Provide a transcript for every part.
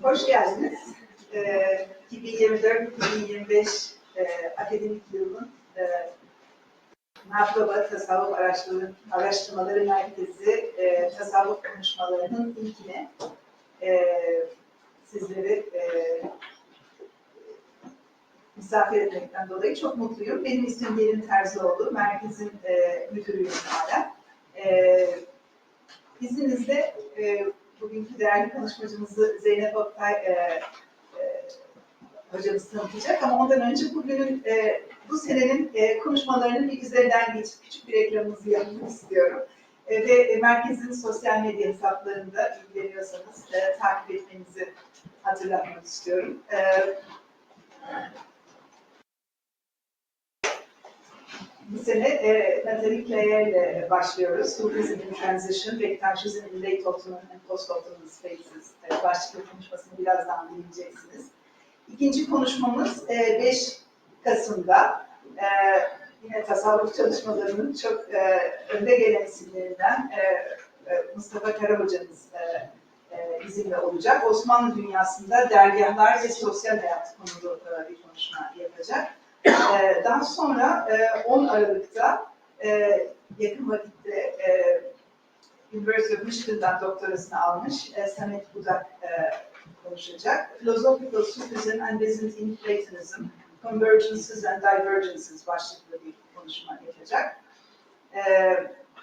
Hoş geldiniz. 2024-2025 akademik yılının Naproba Tasavvuf Araştırmaları Merkezi tasavvuf konuşmalarının ilkine sizleri misafir etmekten dolayı çok mutluyum. Benim ismim Derin Terzioğlu, merkezin müdürüyüm hala. İzninizle bugünkü değerli konuşmacımızı Zeynep Oktay hocamız tanıtacak ama ondan önce bugünün, bu senenin konuşmalarının bir üzerinden geçip küçük bir reklamımızı yapmak istiyorum. Ve merkezin sosyal medya hesaplarında ilgileniyorsanız takip etmenizi hatırlatmak istiyorum. Bu sene Nathalie ile başlıyoruz. Sufism and Transition, Bektashism in Late Ottoman and Post-Ottoman Spaces başlıklı konuşmasını birazdan dinleyeceksiniz. İkinci konuşmamız 5 Kasım'da yine tasavvuf çalışmalarının çok önde gelen isimlerinden Mustafa Kara hocamız bizimle olacak. Osmanlı dünyasında dergahlar ve sosyal hayat konulu bir konuşma yapacak. Daha sonra 10 Aralık'ta yakın vakitte University of Michigan'dan doktorasını almış Samet Budak konuşacak. Philosophical Sufism and Byzantine Platonism, Convergences and Divergences başlıklı bir konuşma yapacak.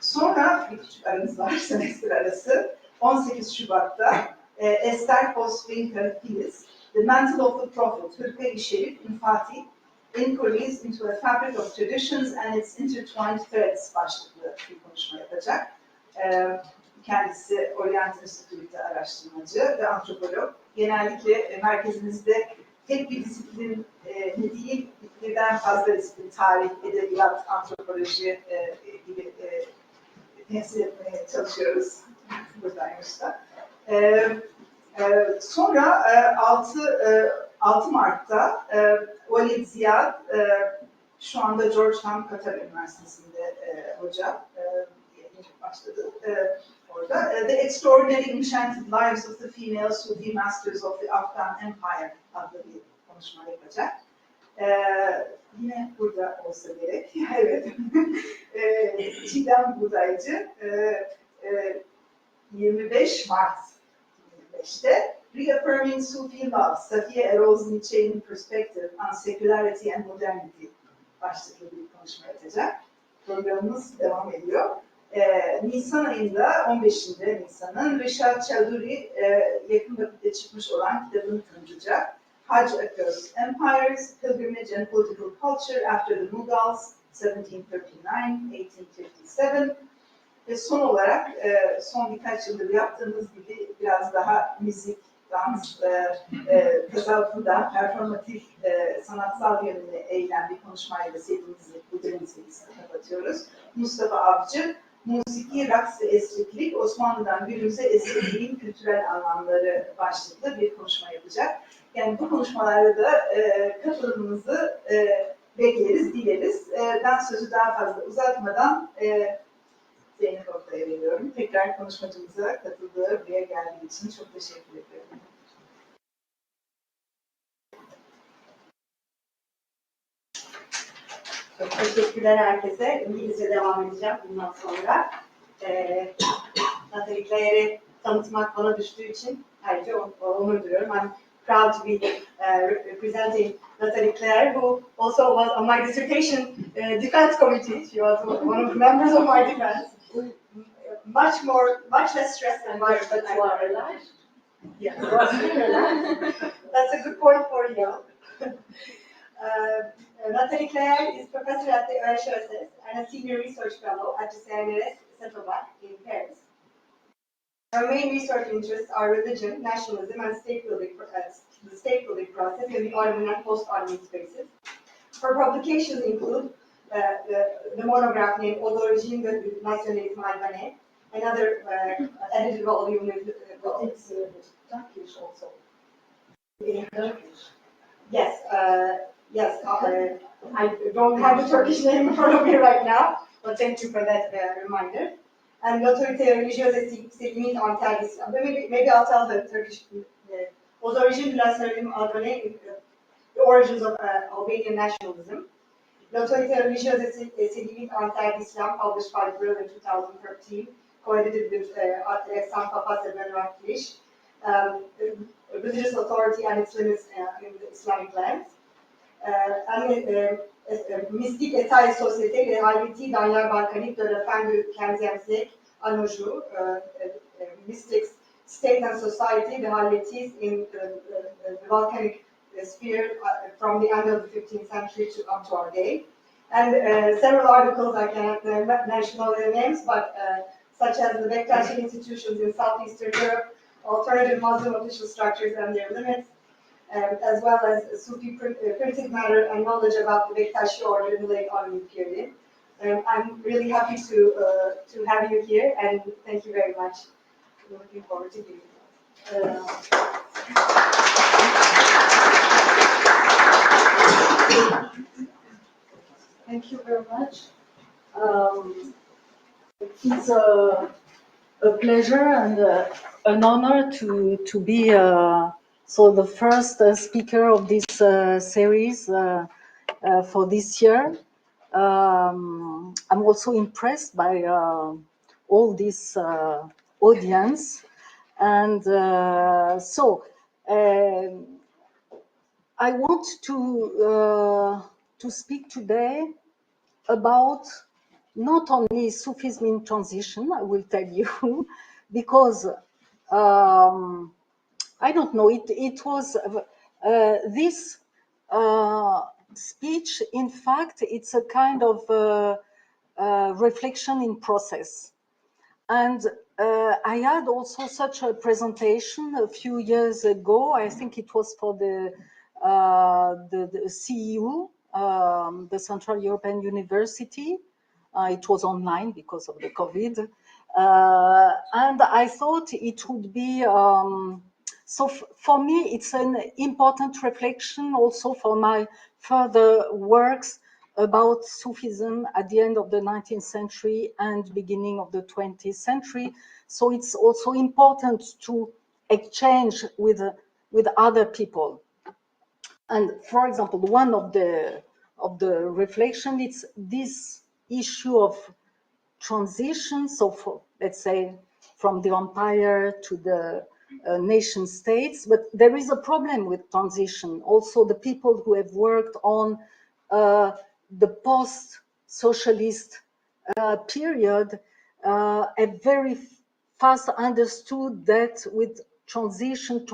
Sonra bir küçük aramız var semestr arası. 18 Şubat'ta Esther Post-Winter Filiz, The Mantle of the Prophet, Hırka-i Şerif in Fatih, Inquiries into a Fabric of Traditions and its Intertwined Threads başlıklı bir konuşma yapacak. Kendisi Orient Enstitü'de araştırmacı ve antropolog. Genellikle merkezimizde tek bir disiplin değil, birden fazla disiplin, tarih, edebiyat, antropoloji gibi temsil etmeye çalışıyoruz. Buradaymış da. Sonra 6 Mart'ta Walid Ziyad, şu anda Georgetown Katar Üniversitesi'nde hoca, başladı orada. The Extraordinary Enchanted Lives of the Female Sufi Masters of the Afghan Empire adlı bir konuşma yapacak. Yine burada olsa gerek. Evet. Çiğdem Budaycı, 25 Mart 2025'te Reaffirming Sufi Love, Safiye Eroz-Nietzsche'nin Perspective on Secularity and Modernity başlıklı bir konuşma yapacak. Programımız devam ediyor. Nisan ayında, 15'inde Nisan'ın Rishad Chaudhuri yakın vakitte çıkmış olan kitabını tanıtacak. Hajj Across Empires, Pilgrimage and Political Culture After the Mughals, 1739-1857. Ve son olarak, son birkaç yıldır yaptığımız gibi biraz daha müzik, dans, tasavvufu da performatif, sanatsal yönüne eğilen bir konuşmayla serimizi, bu dönem serisini kapatıyoruz. Mustafa Avcı, Musiki, Raks ve Esriklik, Osmanlı'dan günümüze esrikliğin kültürel anlamları başlıklı bir konuşma yapacak. Yani bu konuşmalarda da katılımınızı bekleriz, dileriz. Ben sözü daha fazla uzatmadan Zeynep Oktay'a veriyorum. Tekrar konuşmacımıza katıldığı, buraya geldiği için çok teşekkür ediyorum. Çok teşekkürler herkese. İngilizce devam edeceğim bundan sonra. Nathalie'yi tanıtmak bana düştüğü için ayrıca onur duyuyorum. I'm proud to be representing Nathalie Claire, who also was on my dissertation defense committee. She was one of the members of my defense. Much less stressed than my but you are alive. Yes, that's a good point for you. Nathalie Claire is professor at the EHESS and a senior research fellow at the CNRS Saint-Ouen in Paris. Her main research interests are religion, nationalism, and the state building process in the Ottoman and post-Ottoman spaces. Her publications include the monograph named Au l'origine du nationalisme albanais, another edited volume with Turkish also. Yes, yes. I don't have the Turkish name in front of me right now, but thank you for that reminder. And l'autorité religieuse et civique en terre d'islam. Maybe I'll tell the Turkish Aux origines de la nationalisme albanais, the origins of Albanian nationalism. L'autorité religieuse et civile anti-Islam, published by Brill in 2013, co-edited with Alexander Papas and Benoit Klisch. Religious authority and its limits in the Islamic lands. Mystique État et société, les réalités dans l'ère balkanique de la fin du XVe siècle à nos jours. Mystics, state and society, the realities in the volcanic sphere from the end of the 15th century to up to our day. And several articles, I cannot mention all their names, but such as the Bektashi institutions in Southeastern Europe, alternative Muslim official structures and their limits, as well as Sufi printed matter and knowledge about the Bektashi order in the late Ottoman period. I'm really happy to have you here, and thank you very much. I'm looking forward to hearing you. Thank you very much. It's a pleasure and an honor to be the first speaker of this series for this year. I'm also impressed by all this audience, and I want to speak today about not only Sufism in transition, I will tell you, because I don't know, it was this speech, in fact, it's a kind of reflection in process. And I had also such a presentation a few years ago. I think it was for the CEU, the Central European University. It was online because of the COVID. And I thought it would be, for me, it's an important reflection also for my further works about Sufism at the end of the 19th century and beginning of the 20th century. So it's also important to exchange with other people. And for example, one of the reflection, it's this issue of transition. So for, let's say, from the empire to the nation states, but there is a problem with transition. Also, the people who have worked on the post-socialist period have very fast understood that with transition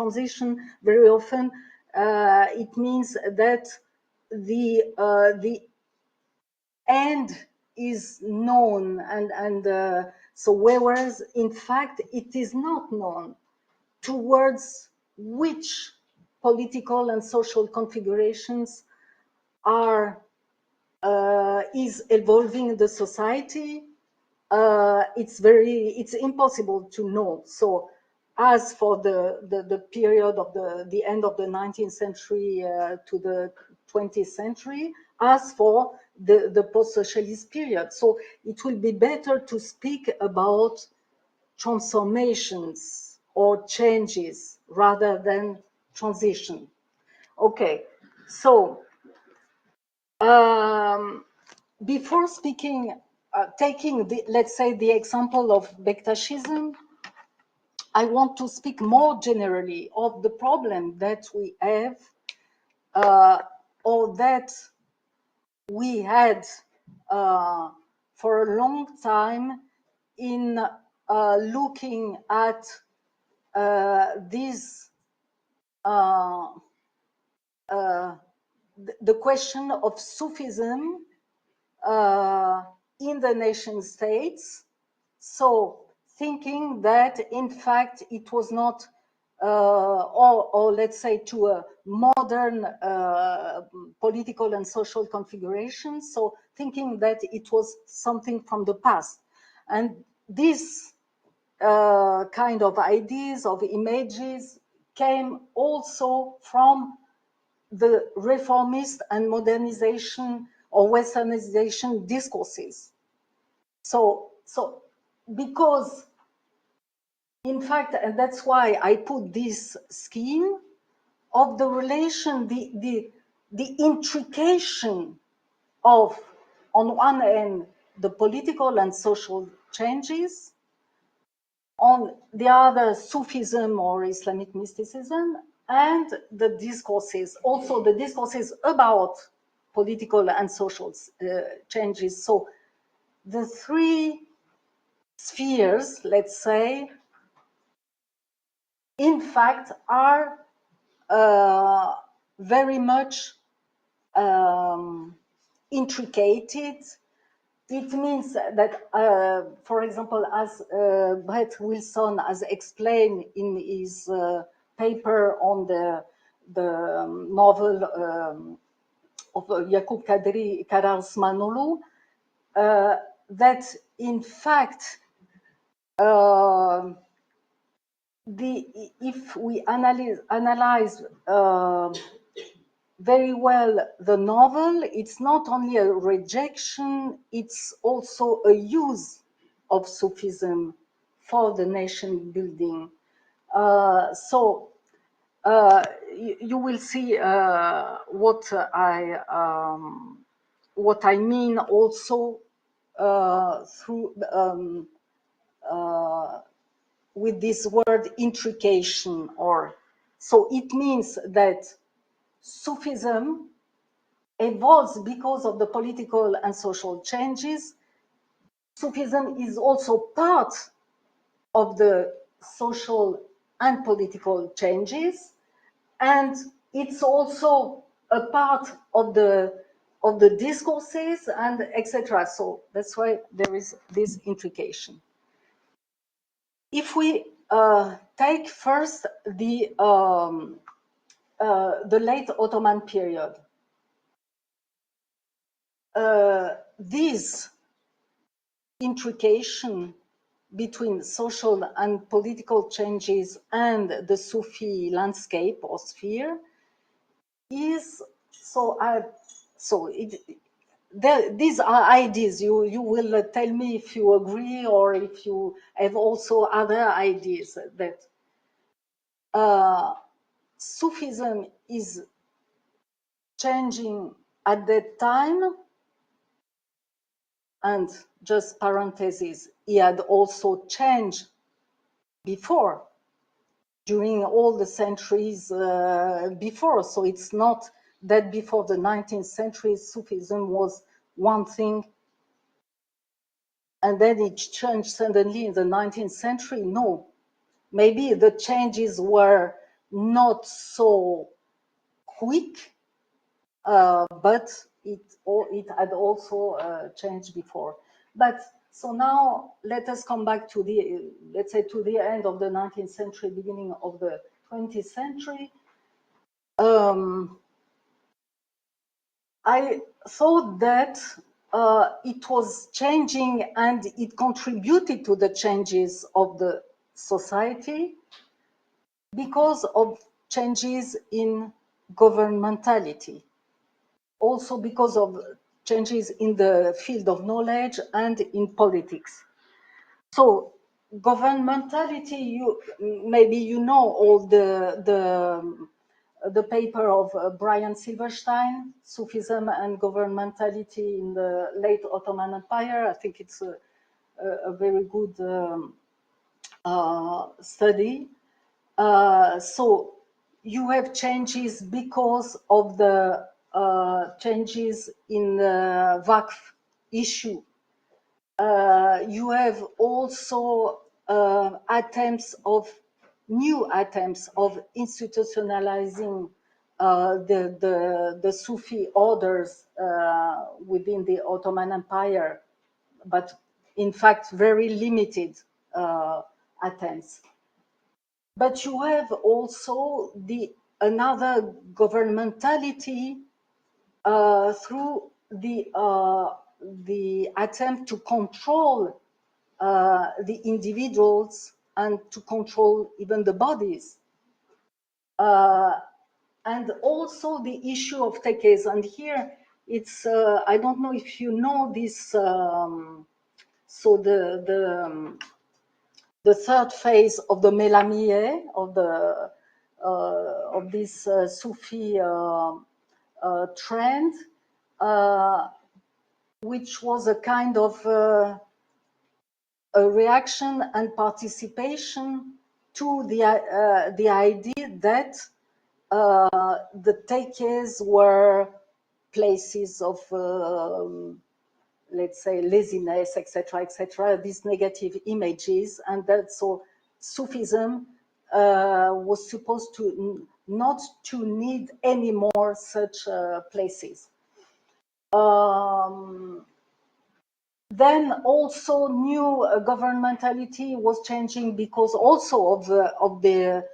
very often it means that the end is known, and so whereas in fact it is not known towards which political and social configurations are is evolving the society. It's impossible to know. So as for the period of the end of the 19th century to the 20th century, as for the post-socialist period. So it will be better to speak about transformations or changes rather than transition. Okay, so before speaking, taking let's say the example of Bektashism, I want to speak more generally of the problem that we have or that we had for a long time in looking at this the question of Sufism in the nation states. So thinking that in fact it was not, or let's say to a modern political and social configuration. So thinking that it was something from the past. And these kind of ideas, of images, came also from the reformist and modernization or westernization discourses. So because in fact, and that's why I put this scheme, of the relation, the intrication of, on one end, the political and social changes, on the other, Sufism or Islamic mysticism, and the discourses, also the discourses about political and social changes. So the three spheres, let's say, in fact, are very much intricated. It means that, for example, as Brett Wilson has explained in his paper on the novel of Yakub Kadri Karars Manolu, that in fact, if we analyze very well the novel, it's not only a rejection, it's also a use of Sufism for the nation building. So you will see what I mean also through with this word intrication, or so it means that Sufism evolves because of the political and social changes. Sufism is also part of the social and political changes, and it's also a part of the discourses and etc. So that's why there is this intrication. If we take first the late Ottoman period, this intrication between social and political changes and the Sufi landscape or sphere is these are ideas. You will tell me if you agree or if you have also other ideas that Sufism is changing at that time. And just parenthesis, he had also changed before, during all the centuries before. So it's not that before the 19th century, Sufism was one thing and then it changed suddenly in the 19th century. No, maybe the changes were not so quick, but it had also changed before. But so now let us come back to the, let's say, to the end of the 19th century, beginning of the 20th century. I thought that it was changing and it contributed to the changes of the society because of changes in governmentality. Also because of changes in the field of knowledge and in politics. So governmentality, maybe you know all the paper of Brian Silverstein, Sufism and Governmentality in the late Ottoman Empire. I think it's a very good study. So you have changes because of the changes in the Waqf issue. You have also new attempts of institutionalizing the Sufi orders within the Ottoman Empire, but in fact very limited attempts. But you have also another governmentality through the attempt to control the individuals and to control even the bodies. And also the issue of tekes. And here it's, I don't know if you know this, so the third phase of the Melamie, of the Sufi trend, which was a kind of a reaction and participation to the idea that the tekes were places of, let's say, laziness, etc., etc., these negative images, and that so Sufism was supposed to not to need any more such places. Then also new governmentality was changing because also of the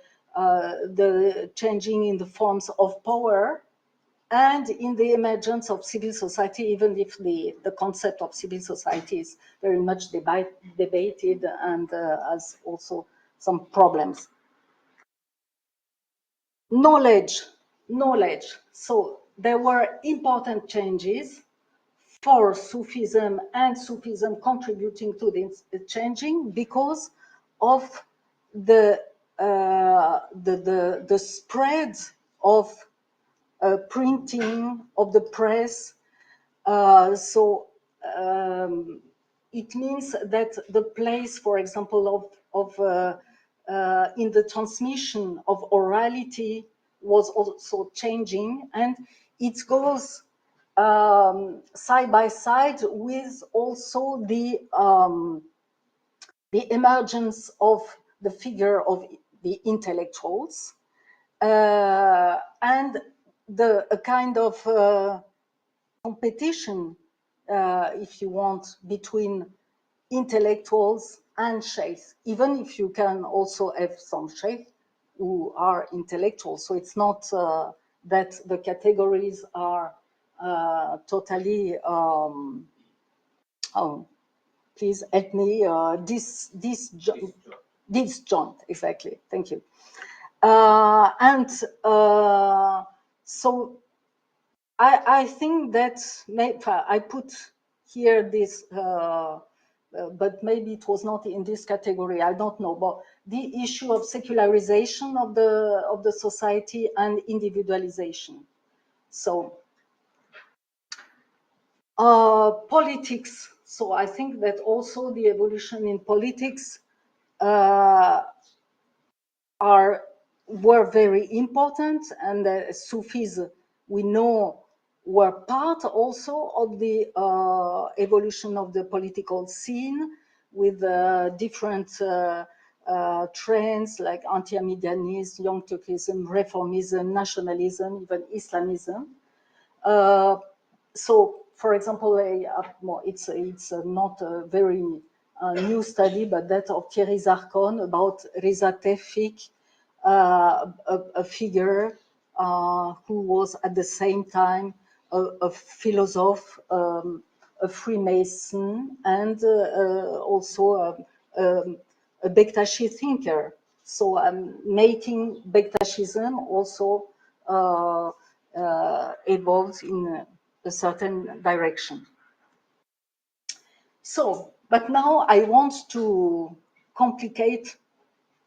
changing in the forms of power and in the emergence of civil society, even if the concept of civil society is very much debated and has also some problems. Knowledge. So there were important changes for Sufism and Sufism contributing to the changing because of the spread of printing, of the press. So it means that the place, for example, of in the transmission of orality was also changing, and it goes side by side with also the emergence of the figure of the intellectuals and a kind of competition, if you want, between intellectuals and sheikhs, even if you can also have some sheikhs who are intellectuals. So it's not that the categories are totally, oh, please help me, disjoint, exactly, thank you. So I think that I put here this, but maybe it was not in this category. I don't know. But the issue of secularization of the society and individualization. So politics. So I think that also the evolution in politics were very important, and Sufis, we know, were part also of the evolution of the political scene with different trends like anti-Ahmadianism, young Turkism, reformism, nationalism, even Islamism. So, for example, it's not a very new study, but that of Thierry Zarcon about Reza Tevfik, a figure who was at the same time a philosopher, a Freemason, and also a Bektashi thinker. So making Bektashism also evolved in a certain direction. So, but now I want to complicate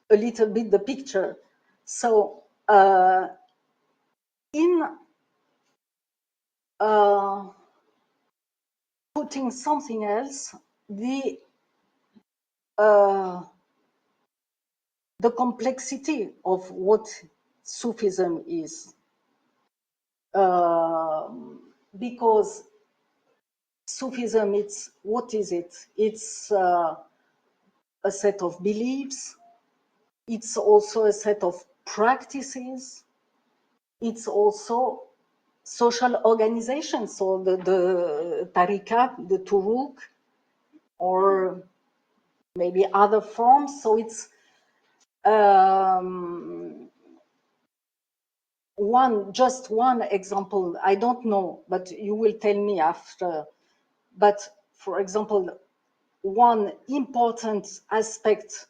a little bit the picture. So, in putting something else, the complexity of what Sufism is, because Sufism, what is it? It's a set of beliefs. It's also a set of practices. It's also social organization. So the tariqat, the turuk, or maybe other forms. So it's just one example. I don't know, but you will tell me after. But for example, one important aspect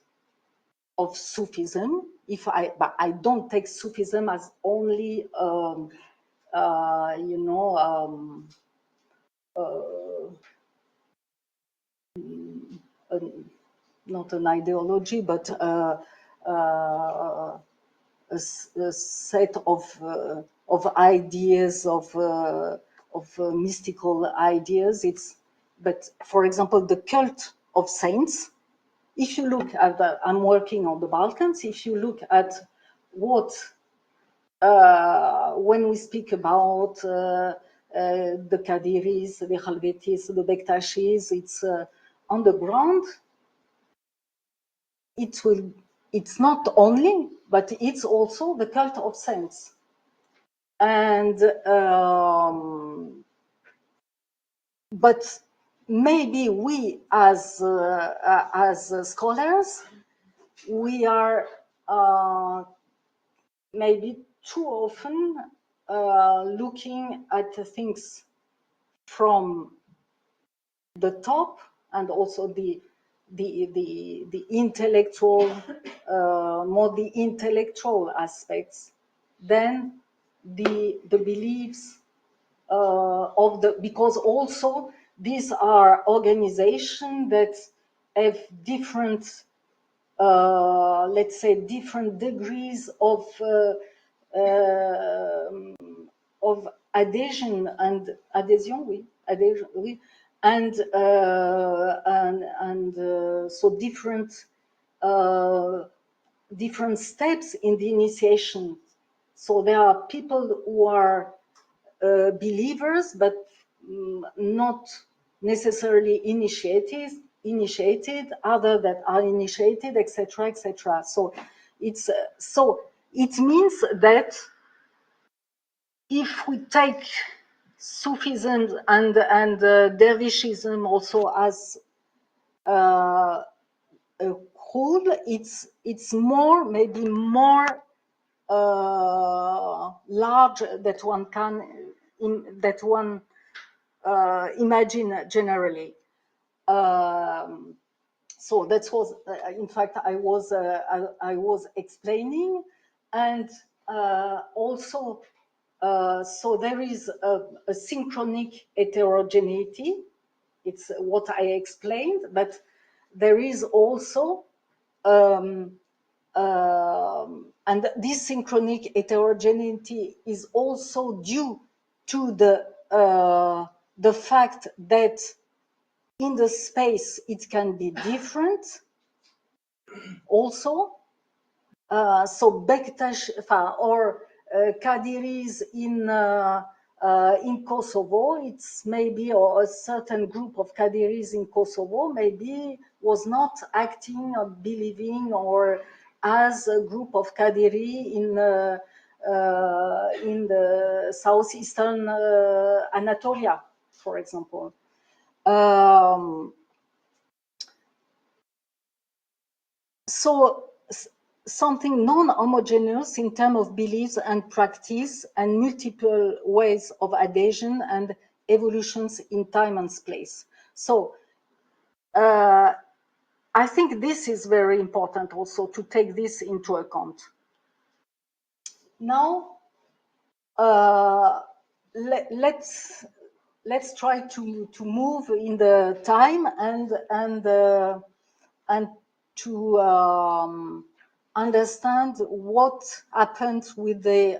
of Sufism, but I don't take Sufism as only, not an ideology, but a set of ideas, of mystical ideas. But for example, the cult of saints. If you look at I'm working on the Balkans. If you look at what when we speak about the Kadiris, the Halvetis, the Bektashis, it's on the ground. It's not only, but it's also the cult of saints. And but maybe we as scholars, we are maybe too often looking at things from the top, and also the intellectual, more the intellectual aspects than the beliefs of the, because also these are organizations that have different, let's say, different degrees of adhesion and adhesion, oui, adhesion, oui, and so different steps in the initiation. So there are people who are believers, but not necessarily initiated, other that are initiated, etc., etc. So it's so it means that if we take Sufism and Dervishism also as a whole, it's more, maybe more large that one can imagine generally. So that was, in fact, I was explaining, and also, so there is a synchronic heterogeneity. It's what I explained, but there is also, and this synchronic heterogeneity is also due to the fact that in the space it can be different also. So Bektash or Kadiris in Kosovo, it's maybe, or a certain group of Kadiris in Kosovo maybe was not acting or believing or as a group of Kadiri in the southeastern Anatolia, for example. So something non-homogeneous in terms of beliefs and practice, and multiple ways of adhesion and evolutions in time and space. So I think this is very important also to take this into account. Now, let's try to move in the time and to understand what happened with the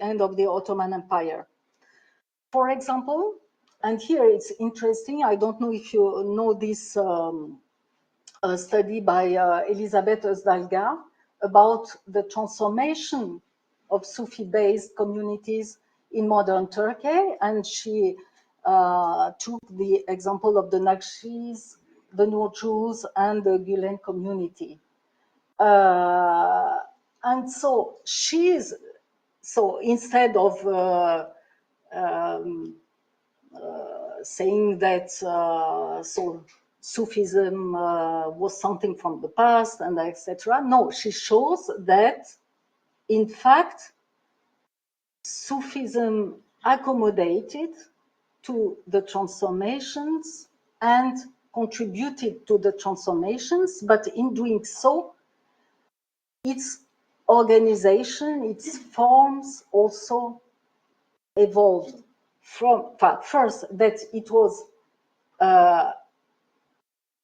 end of the Ottoman Empire. For example, and here it's interesting, I don't know if you know this study by Elisabeth Özdalga about the transformation of Sufi-based communities in modern Turkey, and she took the example of the Nakshis, the Nurjus, and the Gülen community. And so instead of saying that so Sufism was something from the past and etc. No, she shows that in fact Sufism accommodated to the transformations and contributed to the transformations, but in doing so, its organization, its forms also evolved from, first, that it was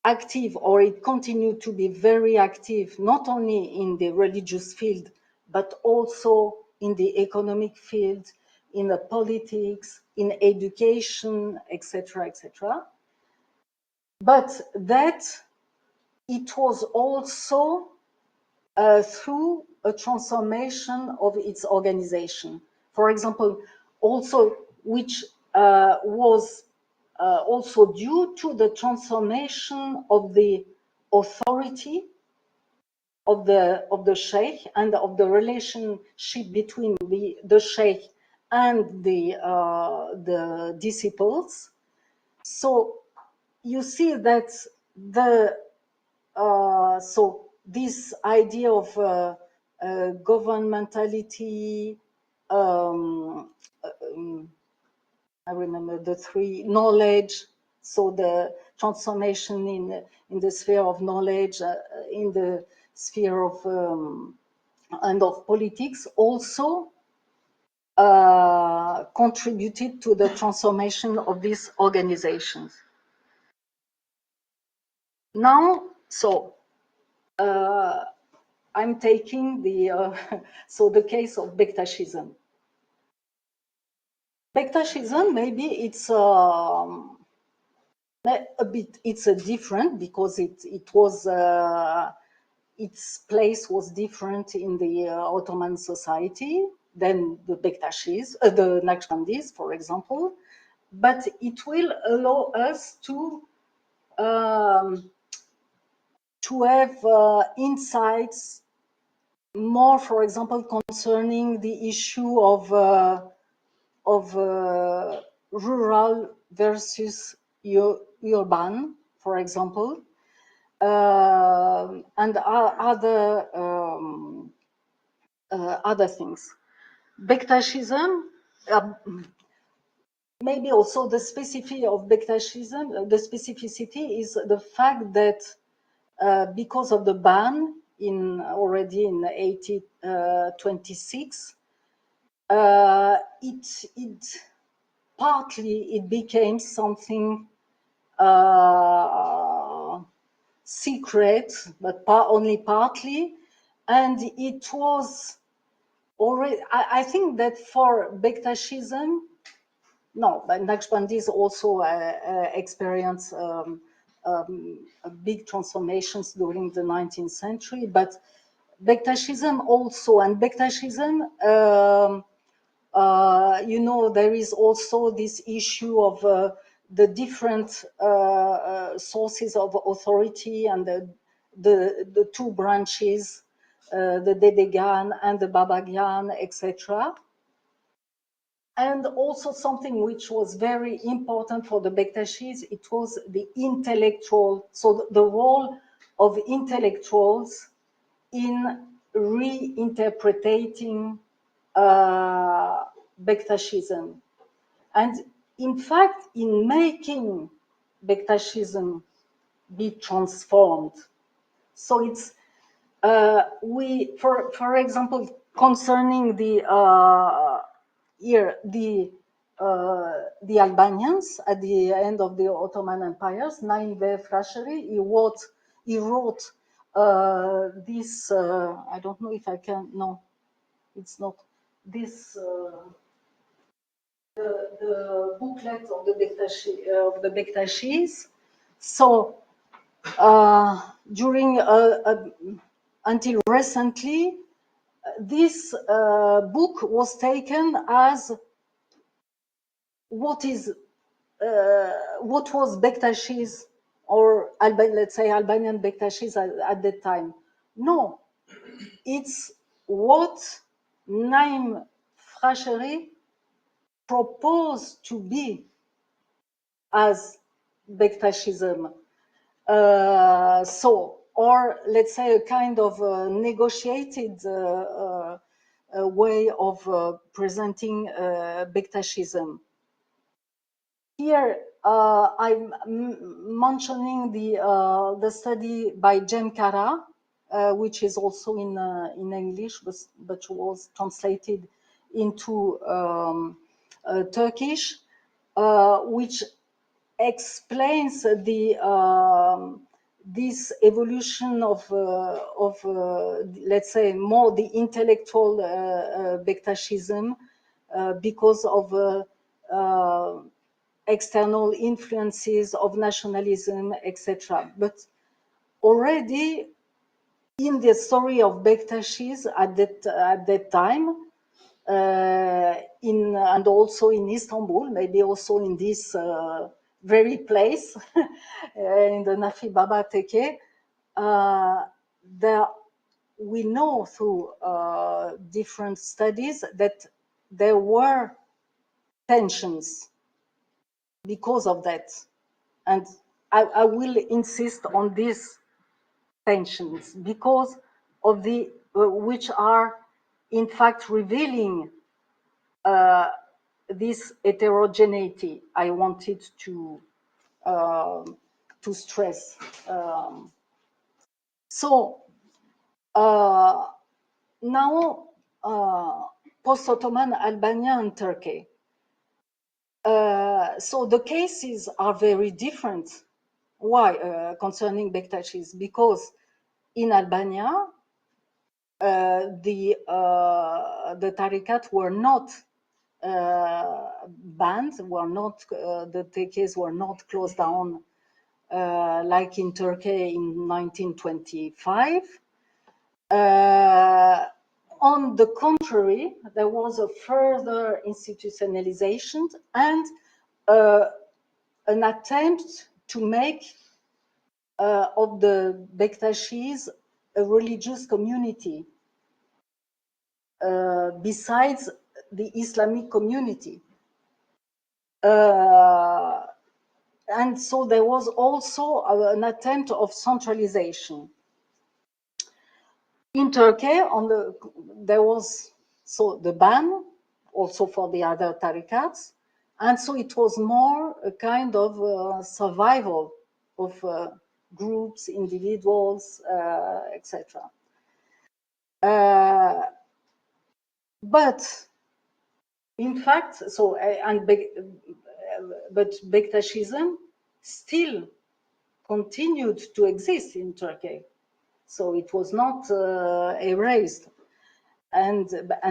active, or it continued to be very active, not only in the religious field, but also in the economic field, in the politics, in education, etc., etc. But that it was also through a transformation of its organization. For example, also which was also due to the transformation of the authority of the sheikh and of the relationship between the sheikh and the disciples. So you see that so this idea of governmentality, I remember the three: knowledge, so the transformation in the sphere of knowledge, in the sphere of and of politics, also contributed to the transformation of these organizations. Now, so I'm taking the so the case of Bektashism. Bektashism, maybe it's a bit, it's a different, because it was its place was different in the Ottoman society than the Bektashis, the Naqshbandis, for example. But it will allow us to have insights more, for example, concerning the issue of rural versus urban, for example, and other things. Bektashism, maybe also the specificity of Bektashism, the specificity is the fact that because of the ban already in 1826, it partly it became something secret, but only partly, and it was already. I think that for Bektashism, no, but Naqshbandis also experienced big transformations during the 19th century, but Bektashism also, and Bektashism, you know, there is also this issue of the different sources of authority and the two branches, the Dedegan and the Babagan, etc. And also something which was very important for the Bektashis, it was the intellectual, so the role of intellectuals in reinterpreting Bektashism. And in fact, in making Bektashism be transformed. So it's, for example, concerning the Albanians at the end of the Ottoman empires, Naim Frasheri, he wrote this, I don't know if I can, no, it's not, this, the booklet of the Bektashis. So during, until recently, this book was taken as what was Bektashis, or let's say Albanian Bektashis at that time. No, it's what Naim Frasheri proposed to be as Bektashism. So, or let's say a kind of negotiated way of presenting Bektashism. Here, I'm mentioning the study by Jem Kara, which is also in English, but was translated into Turkish, which explains this evolution of let's say, more the intellectual Bektashism because of external influences of nationalism, etc. But already in the story of Bektashis at that time, and also in Istanbul, maybe also in this very place, in the Nafi Baba Teke, there we know through different studies that there were tensions because of that. And I will insist on these tensions because of the, which are in fact revealing this heterogeneity I wanted to stress. So now, post-Ottoman Albania and Turkey. So the cases are very different. Why? Concerning Bektashis? Because in Albania, the tariqat were not banned, were not the tekes were not closed down like in Turkey in 1925. On the contrary, there was a further institutionalization and an attempt to make of the Bektashis a religious community besides the Islamic community. And so there was also an attempt of centralization. In Turkey, there was the ban also for the other tarikats, and so it was more a kind of survival of groups, individuals, etc. But in fact, but Bektashism still continued to exist in Turkey, so it was not erased, and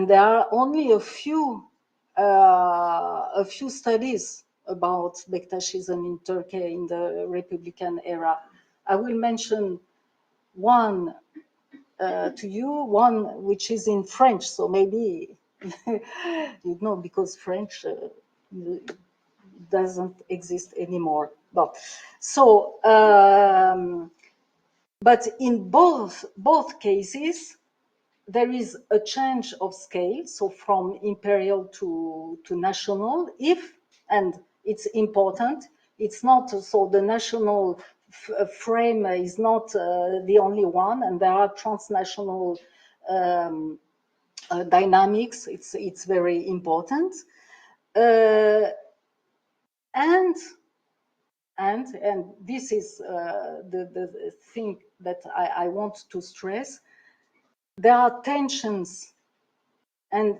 there are only a few studies about Bektashism in Turkey in the Republican era. I will mention one to you, one which is in French, so maybe you know, because French doesn't exist anymore. But so, but in both cases, there is a change of scale, so from imperial to national. And it's important, it's not so the national frame is not the only one, and there are transnational dynamics. It's very important, and this is the thing that I want to stress. There are tensions and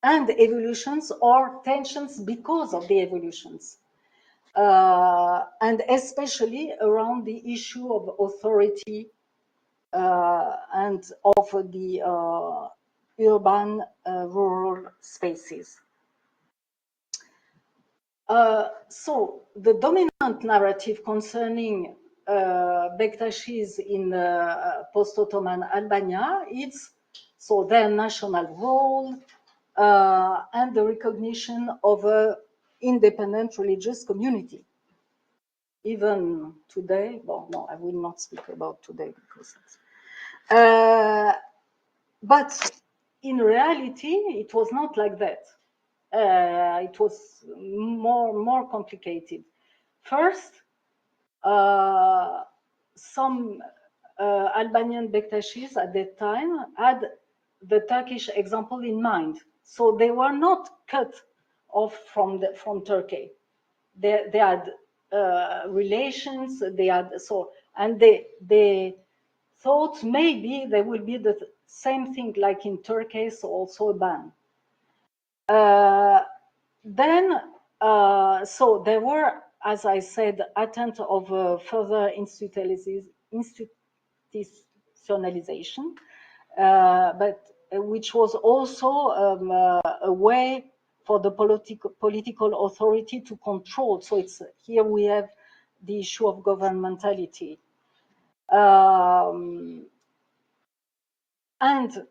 evolutions, or tensions because of the evolutions, and especially around the issue of authority and of the urban rural spaces. So the dominant narrative concerning Bektashis in post-Ottoman Albania is so their national role and the recognition of an independent religious community. Even today, well, no, I will not speak about today because but in reality, it was not like that. It was more complicated. First, some Albanian Bektashis at that time had the Turkish example in mind, so they were not cut off from Turkey. They had relations. They had and they thought maybe there will be the same thing like in Turkey, so also a ban. Then, so there were as I said, attempt of further institutionalization, but which was also a way for the political authority to control. So it's here we have the issue of governmentality. And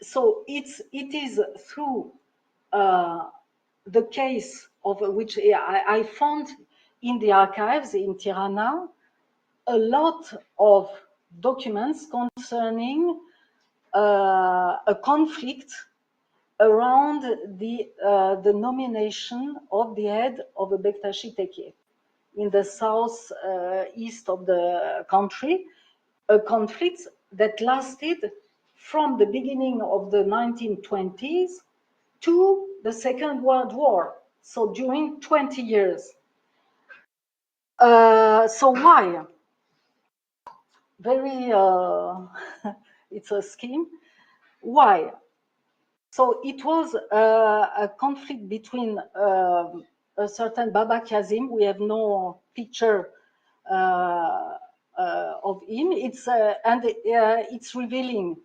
so it is through the case of which I found in the archives in Tirana a lot of documents concerning a conflict around the nomination of the head of a Bektashi teke in the south east of the country, a conflict that lasted from the beginning of the 1920s to the Second World War, so during 20 years. So why? Very, it's a scheme. Why? So it was a conflict between a certain Baba Kazim. We have no picture of him. It's revealing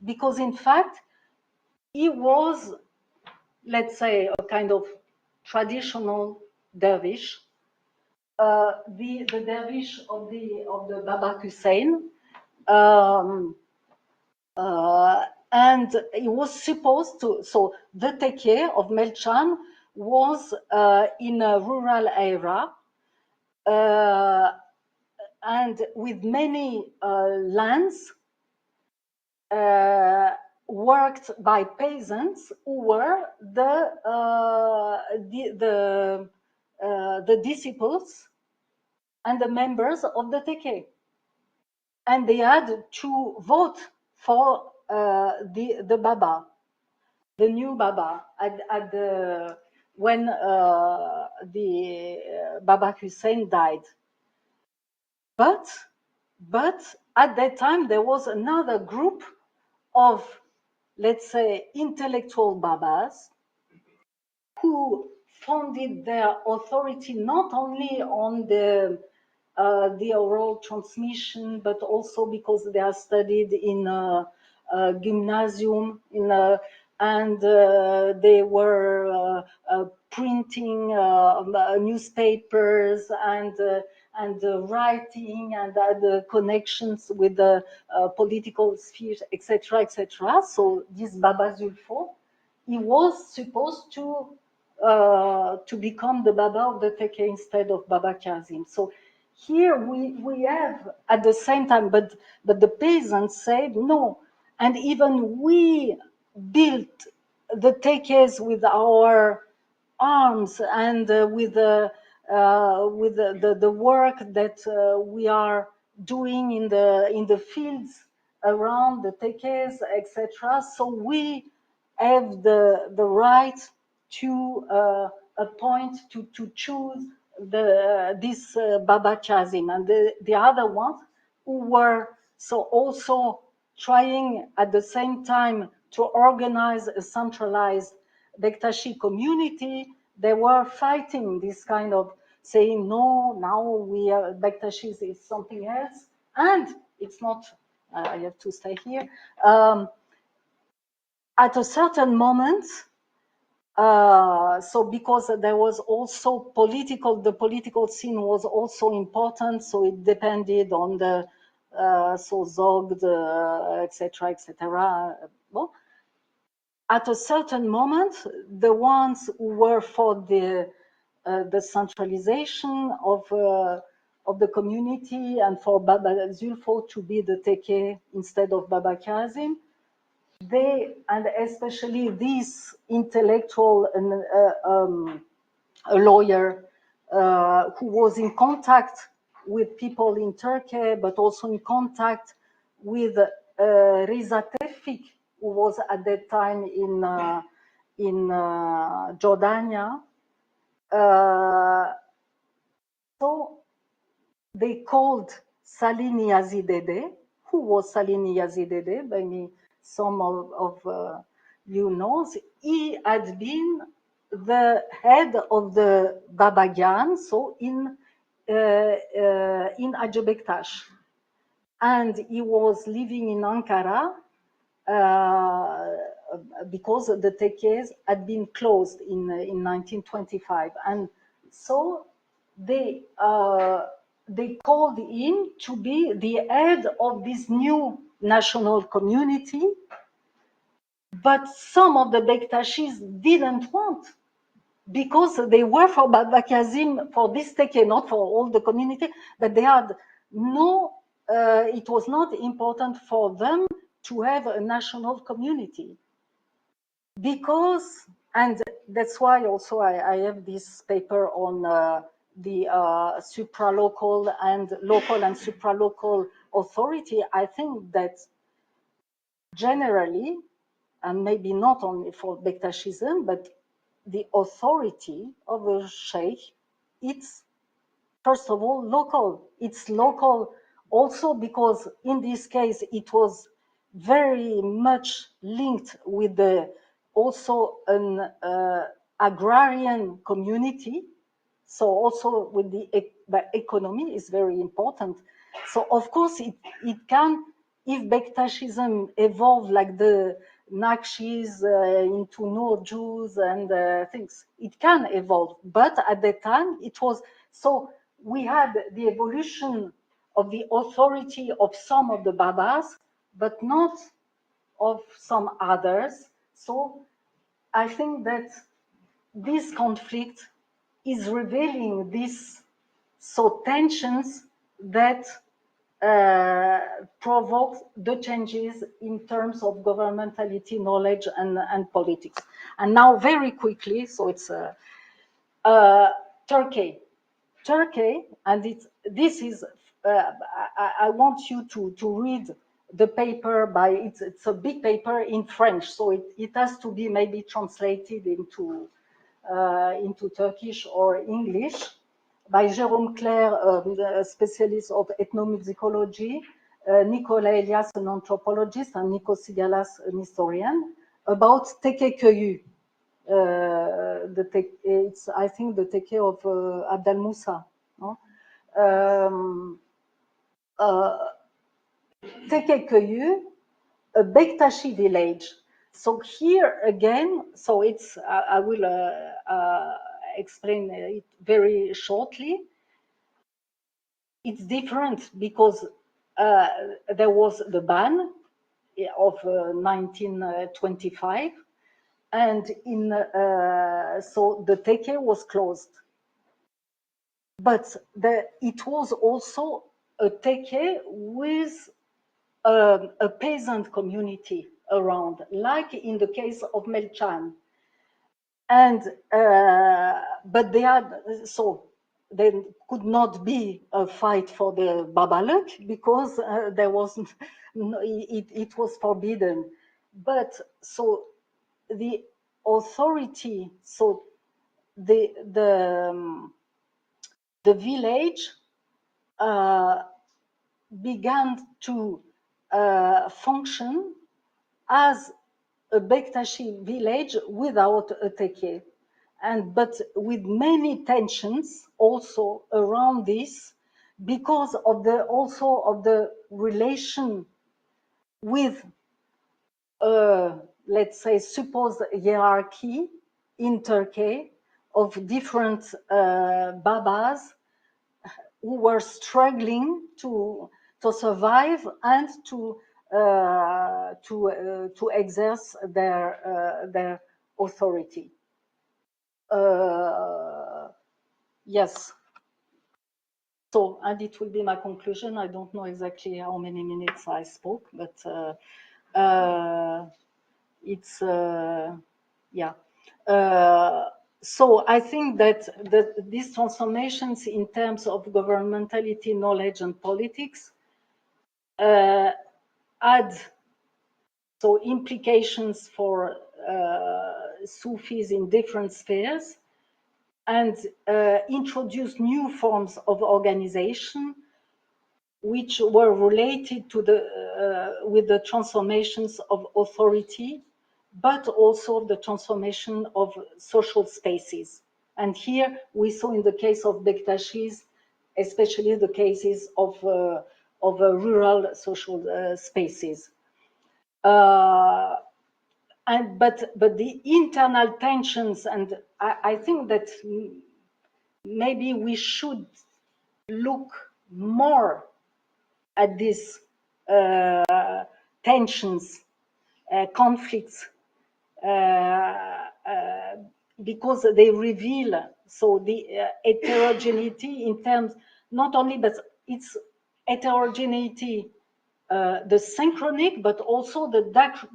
because in fact he was, let's say, a kind of traditional dervish, the dervish of the Baba Hussein. And he was supposed to, so the teke of Melchan was in a rural area and with many lands worked by peasants who were the disciples and the members of the teke. And they had to vote for the Baba, the new Baba, when the Baba Hussein died. But at that time there was another group of, let's say, intellectual Babas who founded their authority not only on the oral transmission, but also because they are studied in a gymnasium, and they were printing newspapers and writing and the connections with the political sphere, etc., etc. So this Baba Zulfo, he was supposed to become the Baba of the Teke instead of Baba Kazim. So here we have at the same time, but the peasants said no, and even we built the tekes with our arms and with the work that we are doing in the fields around the tekes, etc. So we have the right to appoint, to choose this Baba Kazim, and the other ones who were so also trying at the same time to organize a centralized Bektashi community. They were fighting this kind of saying, no, now we are Bektashi is something else, and it's not. I have to stay here. At a certain moment, so because there was also the political scene was also important, so it depended on the so Zog, etc., etc. Well, at a certain moment, the ones who were for the centralization of the community and for Baba Zulfo to be the teke instead of Baba Kazim, they, and especially this intellectual and a lawyer who was in contact with people in Turkey, but also in contact with Riza Tevfik, who was at that time in Jordania. So they called Salini Yazidede. Who was Salini Yazidede? Maybe some of you knows. He had been the head of the Babagan, so in Hacı Bektaş, and he was living in Ankara because the tekes had been closed in 1925, and so they called him to be the head of this new national community. But some of the Bektashis didn't want, because they were for Bektashism, for this teke, not for all the community, but they had no, it was not important for them to have a national community. Because, and that's why also I have this paper on the supralocal and local and supralocal authority. I think that generally, and maybe not only for Bektashism, but the authority of a sheikh, it's first of all local. It's local also because in this case it was very much linked with the also an agrarian community. So also with the economy is very important. So of course it can, if Bektashism evolved like the Nakshis into Nur Jews and things, it can evolve. But at the time it was, so we had the evolution of the authority of some of the Babas, but not of some others. So I think that this conflict is revealing these tensions that provoke the changes in terms of governmentality, knowledge, and politics. And now, very quickly, so it's Turkey. Turkey, and this is, I want you to read the paper by, it's a big paper in French, so it has to be maybe translated into Turkish or English, by Jérôme Clair, a specialist of ethnomusicology, Nicolas Elias, an anthropologist, and Nikos Sigalas, an historian, about Teke Köyü. It's, I think, the Teke of Abdel Moussa. No? Teke Köyü, a Bektashi village. So here again, so it's, I will explain it very shortly. It's different because there was the ban of 1925, and so the teke was closed. But it was also a teke with a peasant community around, like in the case of Melchan. And but they had, so there could not be a fight for the Babaluk because there was it was forbidden. But so the authority, so the village began to function as a Bektashi village without a teke, but with many tensions also around this, because of the relation with let's say supposed hierarchy in Turkey of different babas who were struggling to survive and to exerce their authority. Yes. So, and it will be my conclusion. I don't know exactly how many minutes I spoke, but it's yeah. So I think that these transformations in terms of governmentality, knowledge, and politics had so implications for Sufis in different spheres, and introduce new forms of organization which were related to with the transformations of authority but also the transformation of social spaces. And here we saw in the case of Bektashis, especially the cases of rural social spaces. But the internal tensions, and I think that maybe we should look more at these tensions, conflicts, because they reveal the heterogeneity in terms not only, but it's heterogeneity, the synchronic, but also the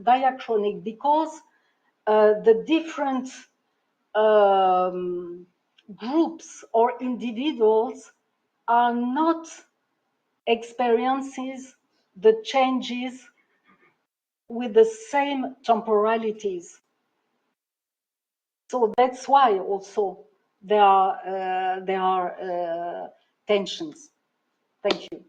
diachronic, because the different groups or individuals are not experiences the changes with the same temporalities. So that's why also there are tensions. Thank you.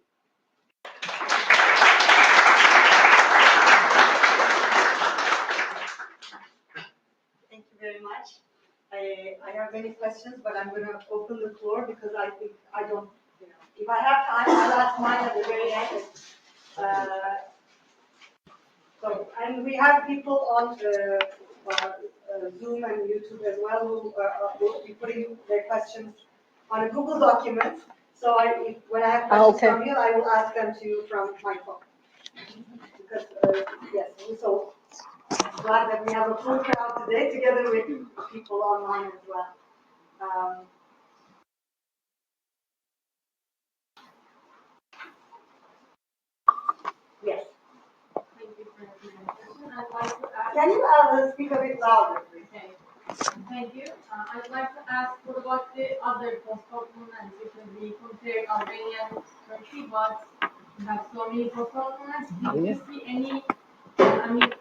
Thank you very much. I have many questions, but I'm going to open the floor because I think I don't, if I have time, I'll ask mine at the very end. And we have people on Zoom and YouTube as well who will be putting their questions on a Google document. So when I have questions from you, I will ask them to you from my phone. Because, yes, so glad that we have a full crowd today together with people online as well. Yes. Thank you for your presentation. I'd like to ask. Can you speak a bit louder, please? Okay. Thank you. I'd like to ask, what about the other post-Ottoman, because we compare Albania and Turkey, but we have so many post-Ottomans. Do you see any? I mean,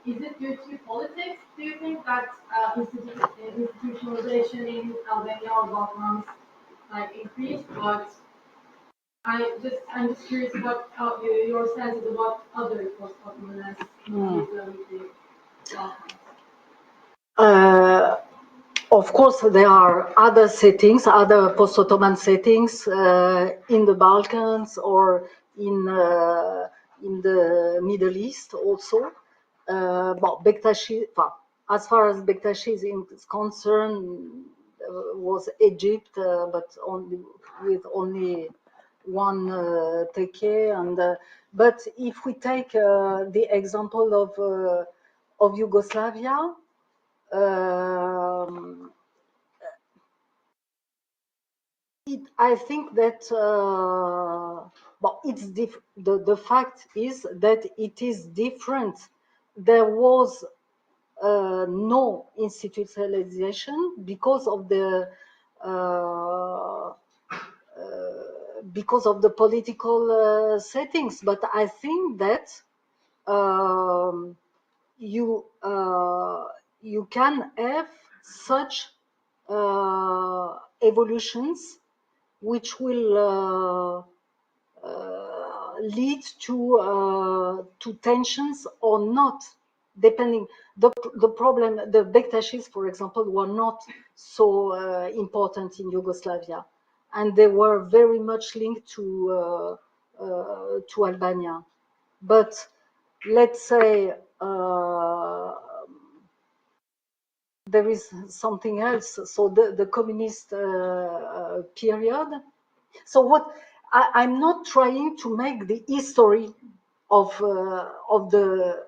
is it due to politics? Do you think that institutionalization in Albania or Balkans increased? But I'm just curious about your sense is about other post-Ottoman Of course, there are other settings, other post-Ottoman settings in the Balkans or in the Middle East also. But Bektashi, as far as Bektashi is concerned, was Egypt, but with only one teke. But if we take the example of Yugoslavia, I think that it's the fact is that it is different. There was no institutionalization because of the political settings. But I think that you can have such evolutions which will lead to tensions or not, depending. The problem, the Bektashis, for example, were not so important in Yugoslavia, and they were very much linked to Albania. But let's say there is something else. So the communist period. So what I'm not trying to make the history of the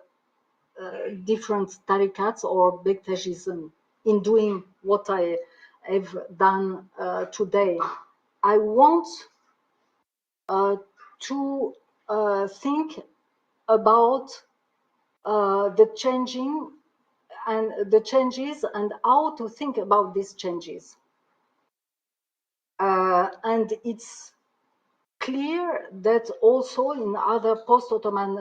different tarikats or Bektashism in doing what I have done today. I want to think about the changes and how to think about these changes. And it's clear that also in other post-Ottoman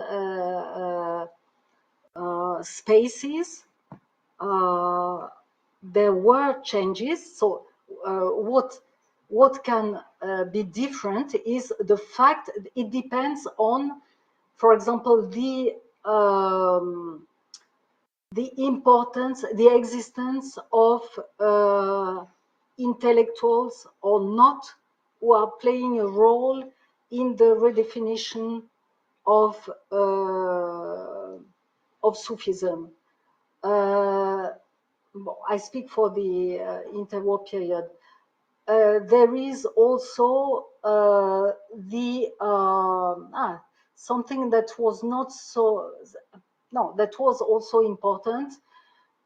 spaces, there were changes. So what can be different is the fact it depends on, for example, the importance, the existence of intellectuals or not who are playing a role in the redefinition of Sufism. I speak for the interwar period. There is also something that was not so, no, that was also important,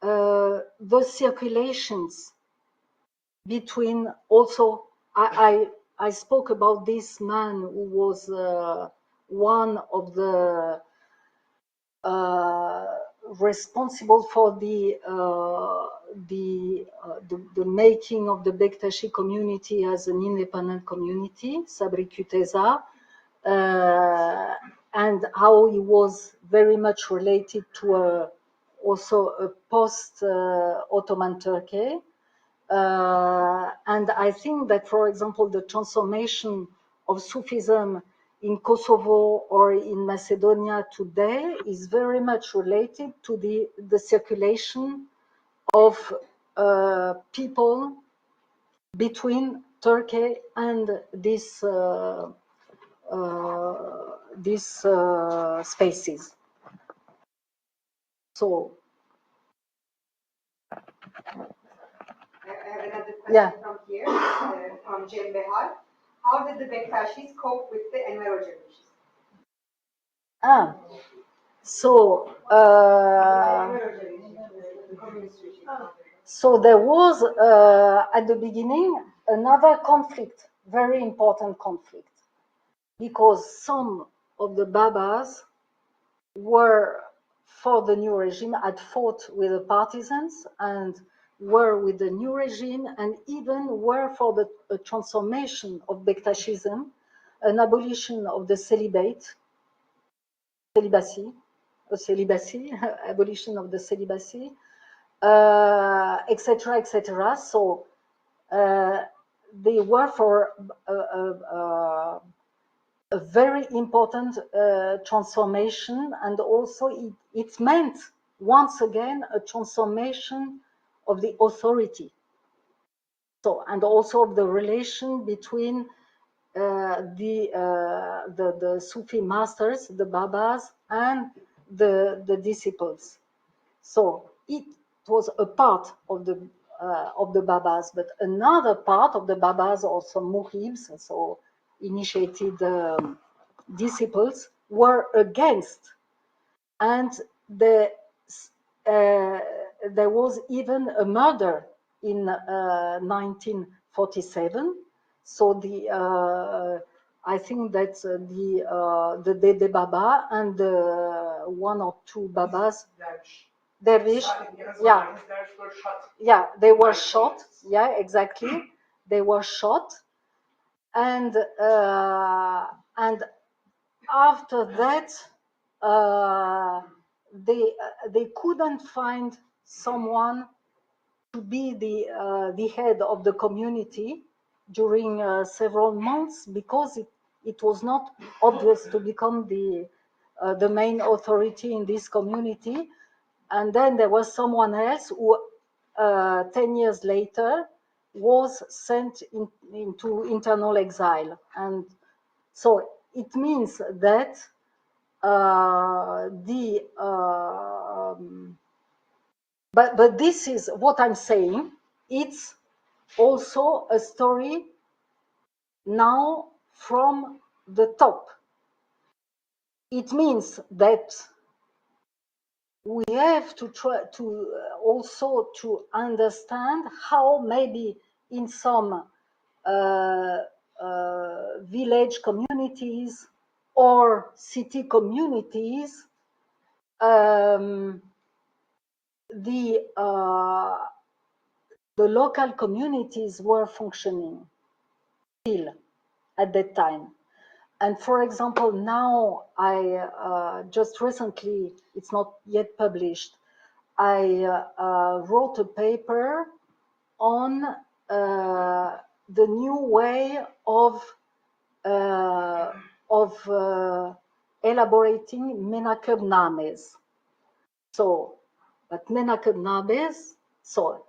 the circulations between also, I spoke about this man who was one of the responsible for the making of the Bektashi community as an independent community, Sabri Kuteza, and how he was very much related to also a post-Ottoman Turkey. And I think that, for example, the transformation of Sufism in Kosovo or in Macedonia today is very much related to the circulation of people between Turkey and these spaces. So, I have another question yeah. from here, from Cem Behar. How did the Bektashis cope with the Enver generations? So, so there was at the beginning another conflict, very important conflict, because some of the Babas were for the new regime, had fought with the partisans and were with the new regime, and even were for the transformation of Bektashism, an abolition of the celibacy, abolition of the celibacy, etc., etc. So they were for a very important transformation, and also it meant once again a transformation of the authority. So, and also of the relation between the Sufi masters, the Babas, and the disciples. So it was a part of the Babas, but another part of the Babas, also Muhibs, so initiated disciples, were against, and there was even a murder in 1947. So I think that the Dede Baba and one or two Babas, Dervish, yeah, yeah, they were shot. Yeah, exactly, they were shot, and after that, they couldn't find someone to be the head of the community during several months, because it was not obvious to become the main authority in this community. And then there was someone else who 10 years later was sent into internal exile. And so it means that but this is what I'm saying. It's also a story now from the top. It means that we have to try to also to understand how maybe in some village communities or city communities, the local communities were functioning still at that time. And for example, now I just recently, it's not yet published, I wrote a paper on the new way of elaborating menakeb names. So but menakebnabes, so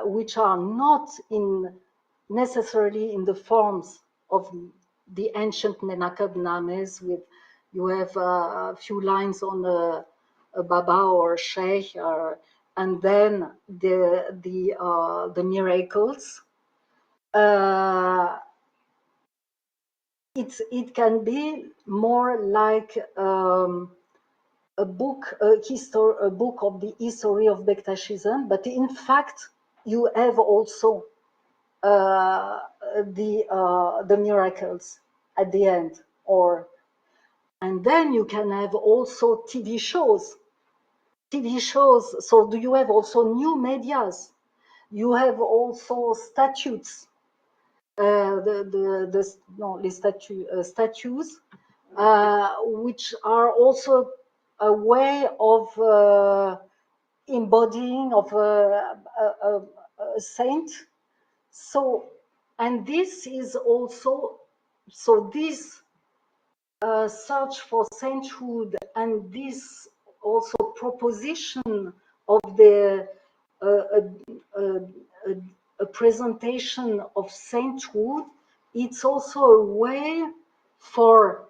which are not necessarily in the forms of the ancient menakebnames, with you have a few lines on a baba or a sheikh, and then the miracles. It can be more like a book of the history of Bektashism, but in fact you have also the miracles at the end, and then you can have also TV shows. So do you have also new medias? You have also statutes, statues, which are also a way of embodying of a saint. So, and this is also, so this search for sainthood and this also proposition of the a presentation of sainthood, it's also a way for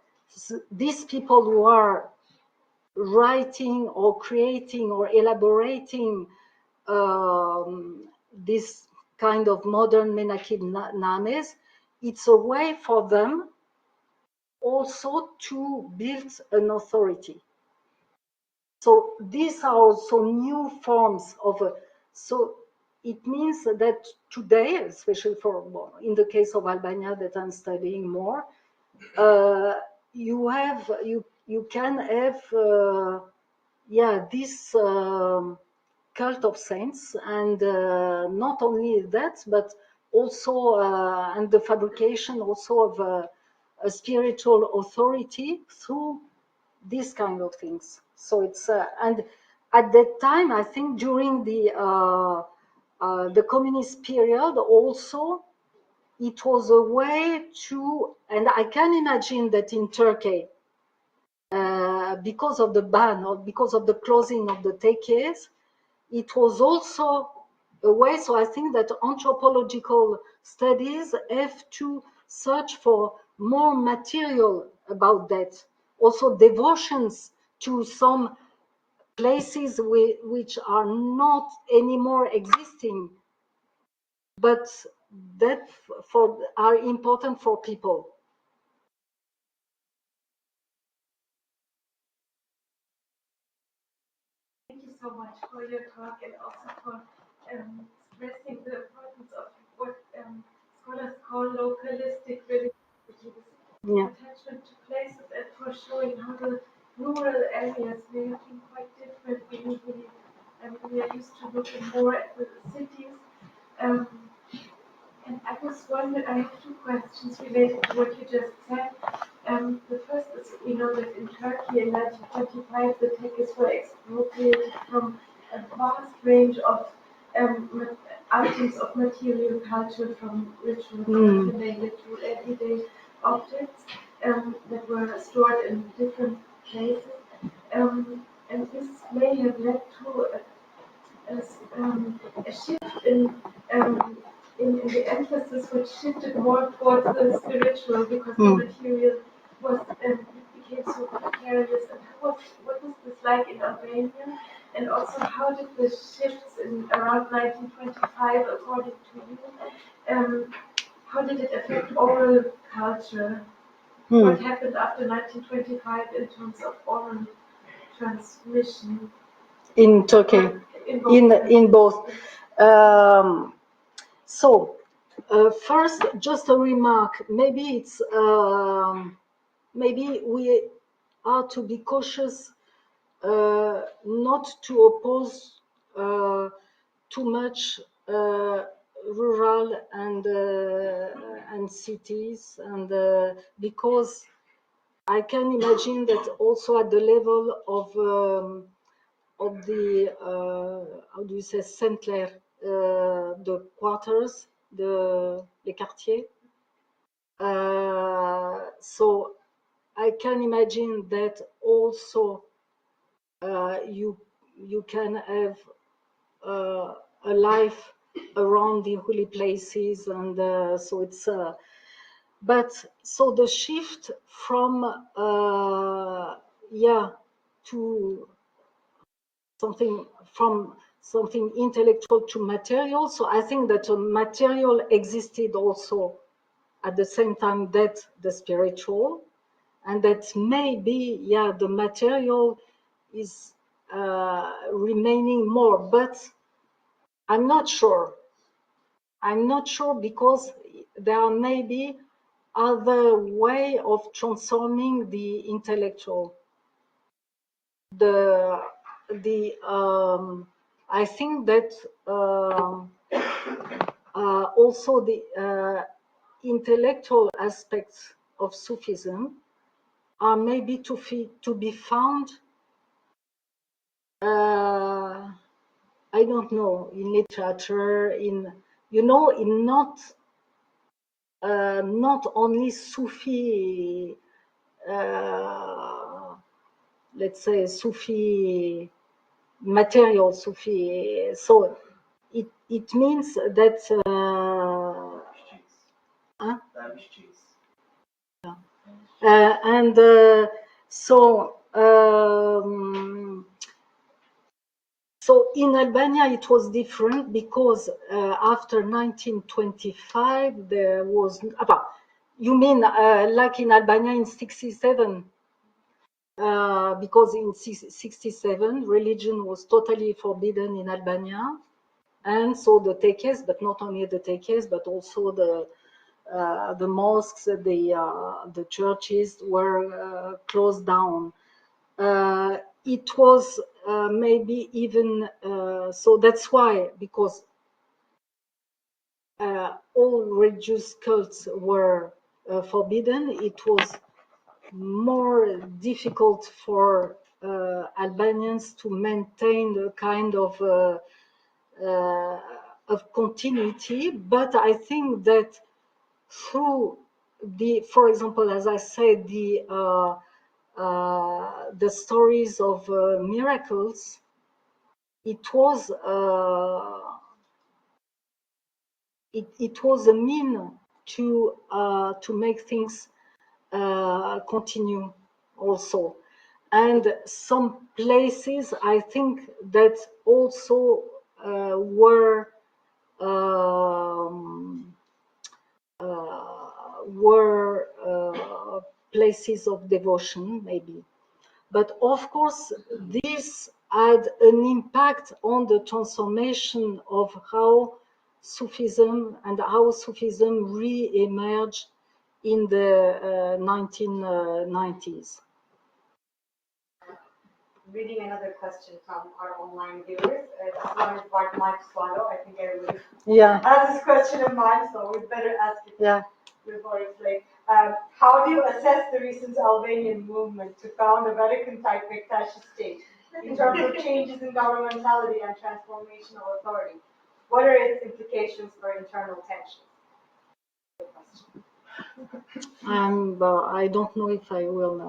these people who are writing or creating or elaborating this kind of modern menakib names, it's a way for them also to build an authority. So these are also new forms of, so it means that today, especially in the case of Albania that I'm studying more, you can have this cult of saints, and not only that, but also and the fabrication also of a spiritual authority through these kind of things. So it's and at that time, I think during the communist period also, it was a way to, and I can imagine that in Turkey, because of the ban or because of the closing of the tekes, it was also a way. So I think that anthropological studies have to search for more material about that. Also devotions to some places which are not anymore existing, but that are important for people. Thank you so much for your talk and also for stressing the importance of what scholars call localistic religiosity, Yeah. attachment to places, and for showing how the rural areas may have been quite different. We are used to looking more at the cities. Um, and I was wondering, I have two questions related to what you just said. The first is, we know that in Turkey in 1925 the tekes were expropriated from a vast range of items of material culture, from ritual paraphernalia to everyday objects that were stored in different places. And this may have led to a shift in the emphasis, which shifted more towards the spiritual, because the material was became so precarious. And what was this like in Albania? And also, how did the shifts in around 1925, according to you, how did it affect oral culture? What happened after 1925 in terms of oral transmission? In Turkey, in both. So first, just a remark. Maybe it's maybe we are to be cautious not to oppose too much rural and cities, and because I can imagine that also at the level of the how do you say, centre, the quarters, les quartiers. So I can imagine that also you you can have a life around the holy places, and so it's. But so the shift from to something intellectual to material. So I think that material existed also at the same time that the spiritual, and that maybe the material is remaining more, but I'm not sure. I'm not sure because there are maybe other way of transforming the intellectual. I think that also the intellectual aspects of Sufism are maybe to be found. I don't know, in literature, in not only Sufi, let's say Sufi material, Sufi. So it means that. Huh? And so. So in Albania it was different because after 1925 there was. You mean like in Albania in 67? Because in 67 religion was totally forbidden in Albania, and so the tekes, but not only the tekes, but also the mosques, the churches were closed down. It was maybe even so that's why, because all religious cults were forbidden, it was more difficult for Albanians to maintain a kind of continuity. But I think that through for example, as I said, the stories of miracles, it was a mean to make things continue also. And some places I think that also were places of devotion, maybe. But of course, this had an impact on the transformation of how Sufism re-emerged in the 1990s. Reading another question from our online viewers. This one is about Mike Swallow. I think everybody has this question in mind, so we'd better ask it before it's late. How do you assess the recent Albanian movement to found a Vatican-type Bektashi state in terms of changes in governmentality and transformational authority? What are its implications for internal tensions? And I don't know if I will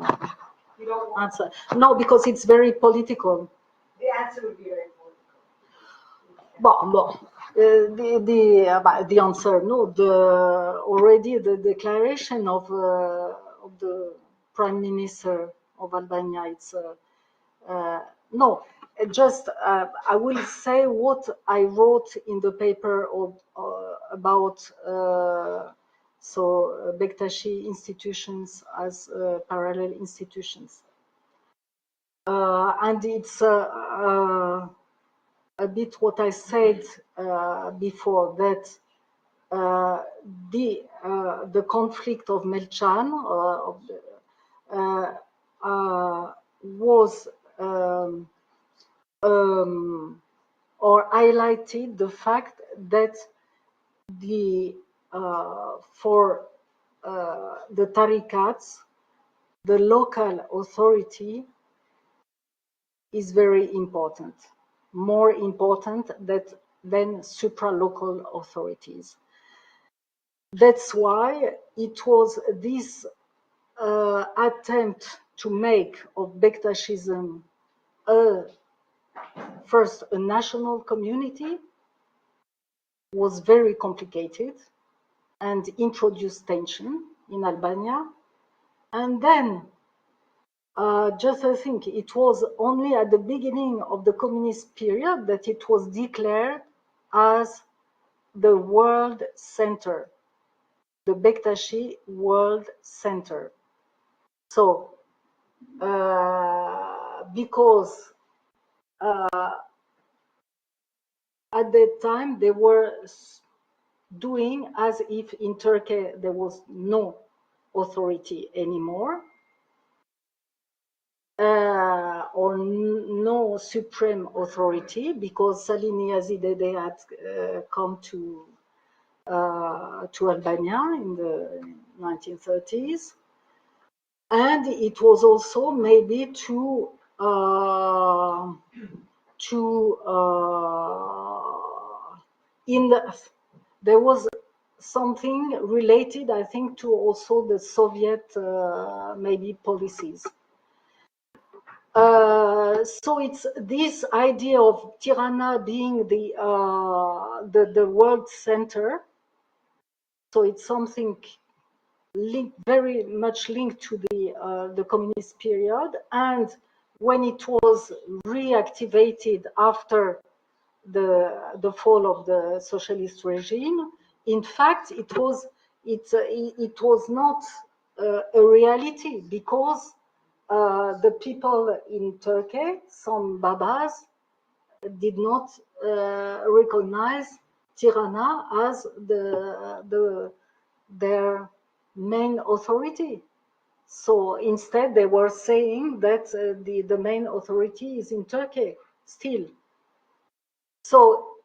answer. No, because it's very political. The answer would be very political. The answer, no. Already the declaration of the Prime Minister of Albania, it's no. Just I will say what I wrote in the paper about Bektashi institutions as parallel institutions, and it's a bit what I said before, that the conflict of Melchan was or highlighted the fact that for the tarikats, the local authority is very important, more important than supra-local authorities. That's why it was this attempt to make of Bektashism a first, a national community was very complicated and introduced tension in Albania. And then, just I think it was only at the beginning of the communist period that it was declared as the world center, the Bektashi world center. So, because at that time they were doing as if in Turkey there was no authority anymore, or no supreme authority, because Salini Yazidi, they had come to Albania in the 1930s. And it was also maybe there was something related, I think, to also the Soviet maybe policies. So it's this idea of Tirana being the world center. So it's something very much linked to the communist period, and when it was reactivated after the fall of the socialist regime, in fact, it was not a reality, because the people in Turkey, some Babas, did not recognize Tirana as their main authority. So instead, they were saying that the main authority is in Turkey still. So,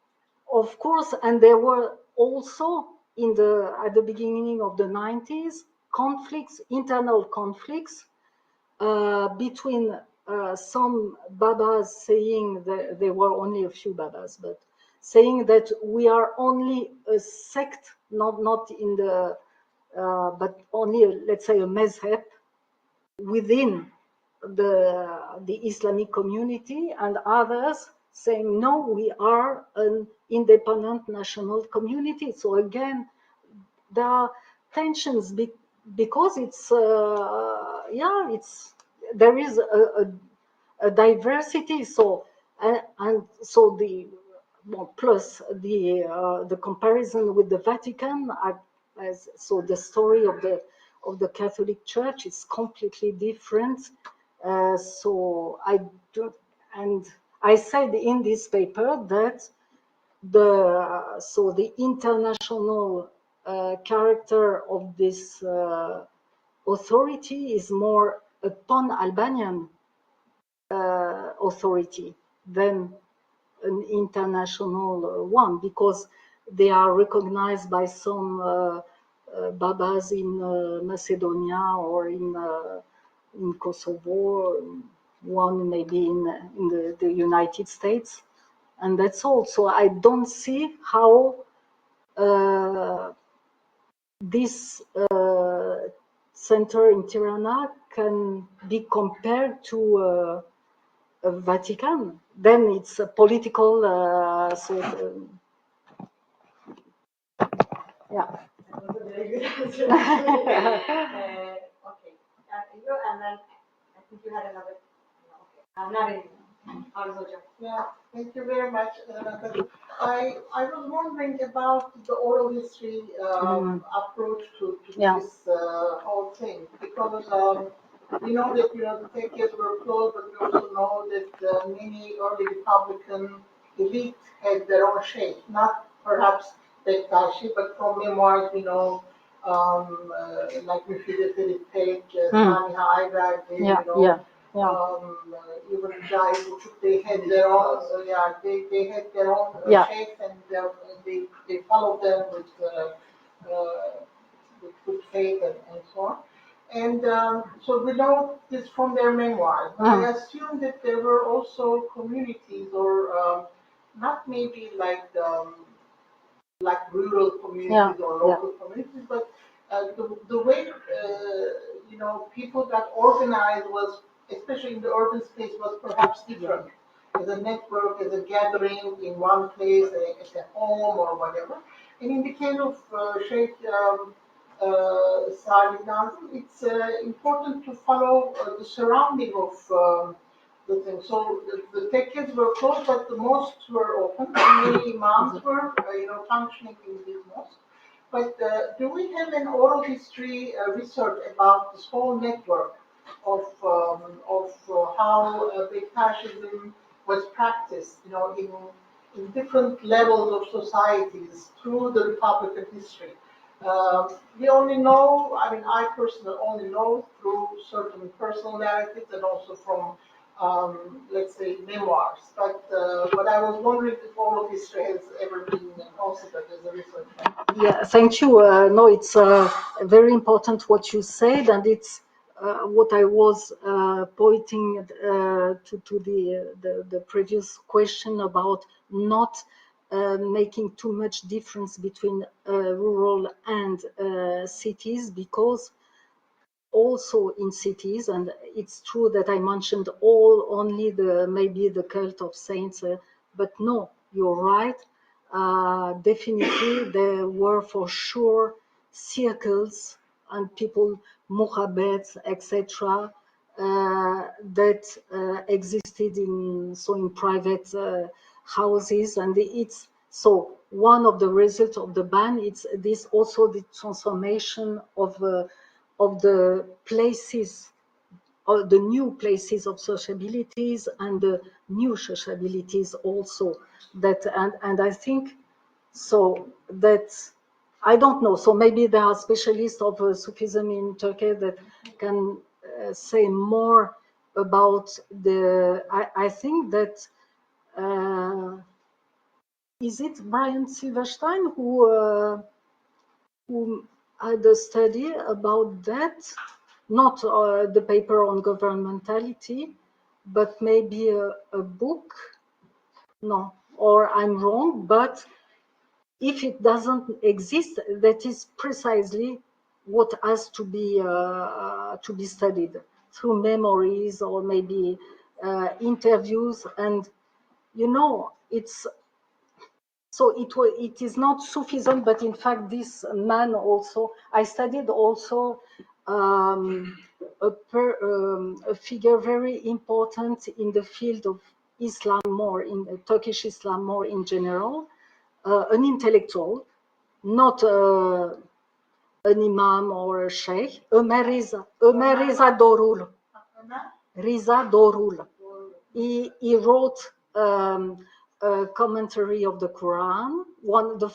of course, and there were also at the beginning of the 90s internal conflicts between some Babas saying that there were only a few Babas, but saying that we are only a sect, not in the, but only, let's say, a mezheb within the Islamic community, and others saying, no, we are an independent national community. So again, there are tensions because there is a diversity. So and so plus the comparison with the Vatican, so the story of the Catholic Church is completely different. So I do, and I said in this paper that the international character of this authority is more a pan-Albanian authority than an international one, because they are recognized by some Babas in Macedonia or in Kosovo, one maybe in the United States, and that's all. So I don't see how this center in Tirana can be compared to Vatican. Then it's a political yeah. That was a very good answer. Okay. You, and then I think you had another. Okay. Not anymore. Yeah, thank you very much. I was wondering about the oral history approach to this whole thing, because we know that the decades were closed, but we also know that many early Republican elites had their own shape, not perhaps Bektashi, but from memoirs we know, like Müfide Ferit, Samiha Ayberdi, even Jai Buçuk, they had their own, they had their own shapes, and they followed them with good faith and so on. And so we know this from their memoirs. But I assume that there were also communities, or not maybe like rural communities or local communities, but the way people got organized was, especially in the urban space, was perhaps different. as a network, as a gathering in one place, at a home or whatever. And in the case of Sheikh Salih Nazim, it's important to follow the surrounding of the thing. So the tekkes were closed, but the mosques were open. And many imams were, functioning in these mosques. But do we have an oral history research about this whole network of how Bektashism was practiced, in different levels of societies through the Republican history? We only know, I personally only know through certain personal narratives and also from, let's say, memoirs. But I was wondering if oral history has ever been considered as a research method. Yeah, thank you. No, it's very important what you said, and it's what I was pointing to the previous question about not making too much difference between rural and cities, because also in cities, and it's true that I mentioned only maybe the cult of saints, but no, you're right. Definitely, there were for sure circles and people, muhabbets, etc., that existed in private houses, and it's so one of the results of the ban. It's this also the transformation of the places, or the new places of sociabilities and the new sociabilities also, that and I think so that I don't know, so maybe there are specialists of Sufism in Turkey that can say more about I think that is it Brian Silverstein who had a study about that, not the paper on governmentality, but maybe a book. No, or I'm wrong, but if it doesn't exist, that is precisely what has to be studied through memories or maybe interviews. And it's so it is not Sufism, but in fact this man also, I studied also a figure very important in the field of Islam, more in Turkish Islam more in general, an intellectual, not an imam or a sheikh, Ömer Reza Dorul. Riza Dorul. He wrote a commentary of the Quran. One of the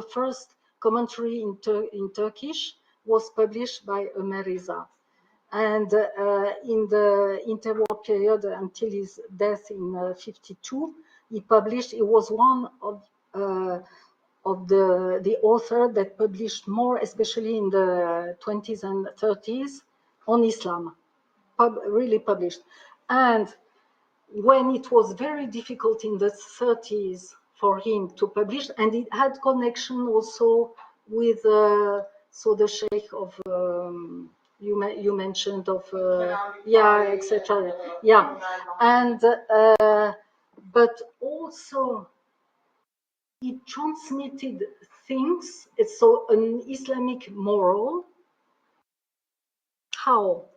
first commentary in Turkish was published by Ömer Riza. And in the interwar period until his death in 1952, he was one of the author that published more, especially in the 20s and 30s, on Islam, really published. And when it was very difficult in the 30s for him to publish, and it had connection also with the Sheikh of you mentioned of etc. And but also it transmitted things. It's so an Islamic moral. How?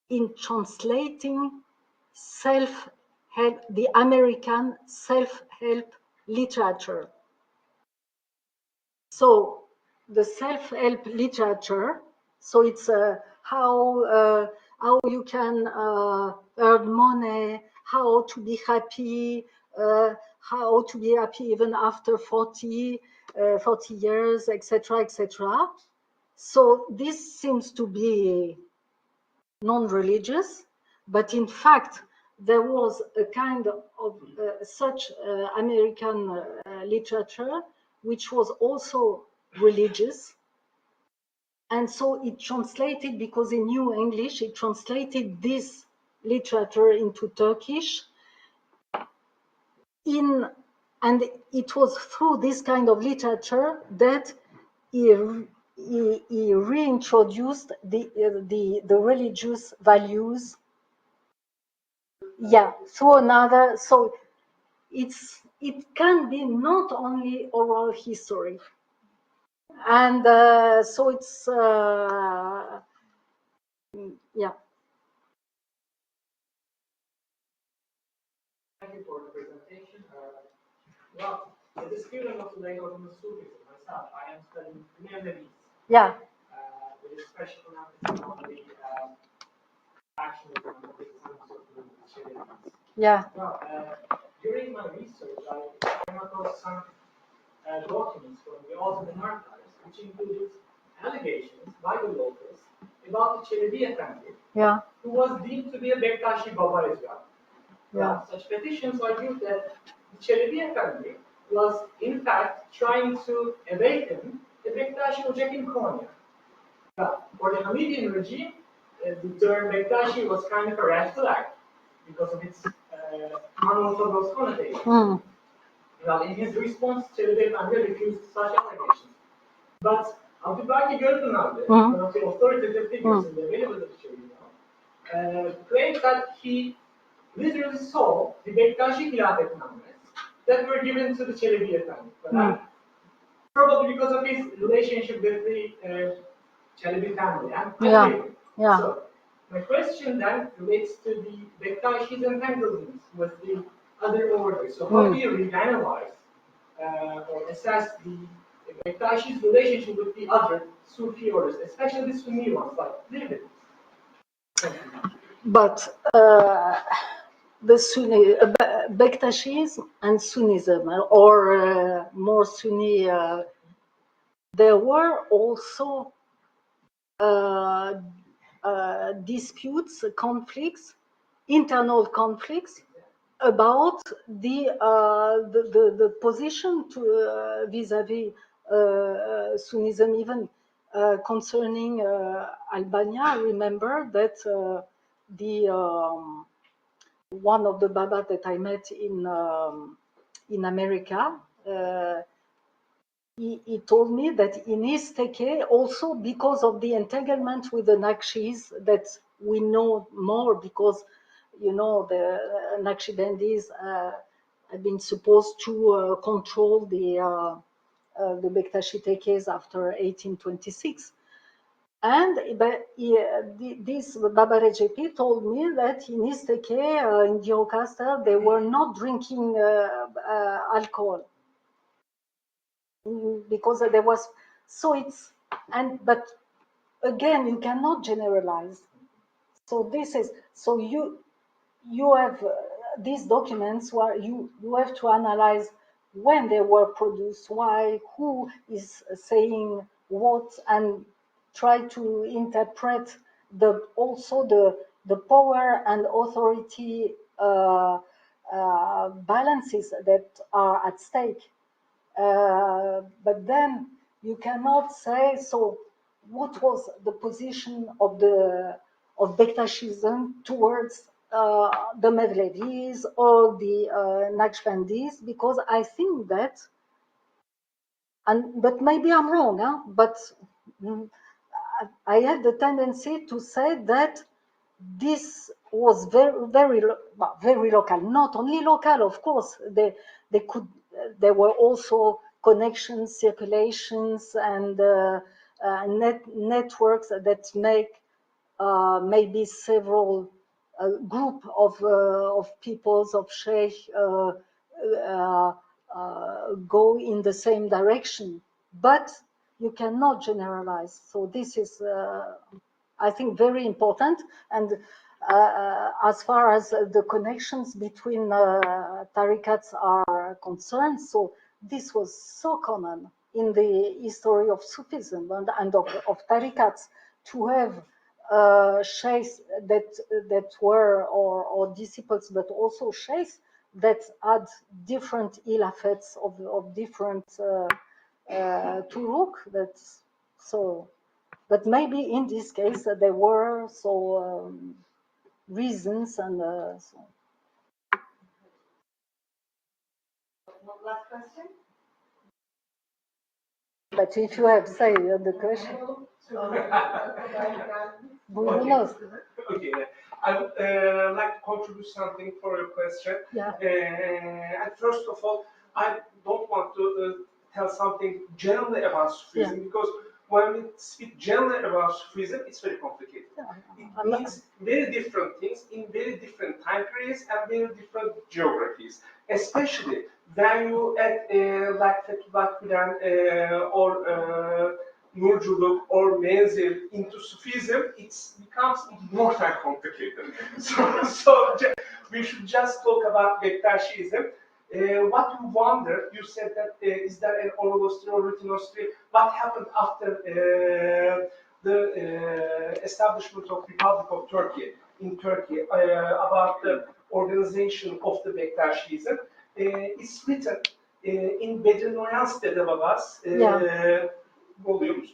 In translating self-help, the American self-help literature. So the self-help literature, so it's how you can earn money, how to be happy, how to be happy even after 40 years, etc., etc. So this seems to be non-religious, but in fact there was a kind of such American literature which was also religious, and so it translated, because in New English it translated this literature into Turkish, and it was through this kind of literature that he reintroduced the religious values yeah, through another. So it can be not only oral history, and so it's yeah. Thank you for the presentation. Well, as a student of late Ottoman Sufism myself, I am studying near-Levis. Yeah. With a special emphasis on the actionism of the times of the Chaldeans. Yeah. Well, during my research, I came across some documents from the Ottoman archives, which included allegations by the locals about the Çelebi family, Yeah. who was deemed to be a Bektashi Baba as well. Yeah. Such petitions argued that the Çelebi family was, in fact, trying to awaken the Bektashi Ocak in Konya. For the Hamidian regime, the term Bektashi was kind of a red flag because of its unorthodox connotation. Mm. Well, in his response, Çelebi family refused such allegations. But Abdülbaki Gölpınar'dı, one of the authoritative figures in the available literature claims that he literally saw the Bektashi Hilafetnames that were given to the Çelebi family. But probably because of his relationship with the Çelebi family. Yeah. So, my question then relates to the Bektashi's entanglements with the other orders. So, how do you reanalyze or assess the Bektashi's relationship with the other Sufi orders, especially the Sunni ones, like Libya? But the Sunni, Bektashism and Sunnism, or more Sunni, there were also disputes, conflicts, internal conflicts about the position to vis-à-vis Sunnism, even concerning Albania. I remember that the one of the Baba that I met in America. He told me that in his teke, also because of the entanglement with the Nakshis, that we know more because, you know, the Naqshbandis have been supposed to control the Bektashi tekes after 1826. And this Baba Recepi told me that in his teke, in Diocasta, they were not drinking alcohol. Because there was, so it's, and but again, you cannot generalize. So this is, so you have these documents where you have to analyze when they were produced, why, who is saying what, and try to interpret also the power and authority balances that are at stake. But then you cannot say, so what was the position of Bektashism towards the Mevlevis or the Naqshbandis, because I think that, but maybe I'm wrong, huh? But I had the tendency to say that this was very local. Not only local, of course. There were also connections, circulations, and networks that make maybe several group of peoples of sheikh go in the same direction, but you cannot generalize. So this is, I think, very important. And as far as the connections between tarikats are concerned, so this was so common in the history of Sufism and of tarikats, to have sheikhs that were, or disciples, but also sheikhs that had different ilafets of different turuk. That's so. But maybe in this case there were reasons, and so. Last question. But if you have, say, the question. Buyurunuz. Okay, I would like to contribute something for your question. Yeah. And first of all, I don't want to tell something generally about Sufism because when we speak generally about Sufism, it's very complicated. It means very different things in very different time periods and very different geographies. Especially when you add like Fethullah Gülen or Nurculuk or Menzil into Sufism, it becomes more than complicated. So we should just talk about Bektashism. What you wonder, you said that is there an oral history or written history? What happened after the establishment of Republic of Turkey in Turkey about the organization of the Bektashism? It's written in Bedri Noyan's Dede Babas volumes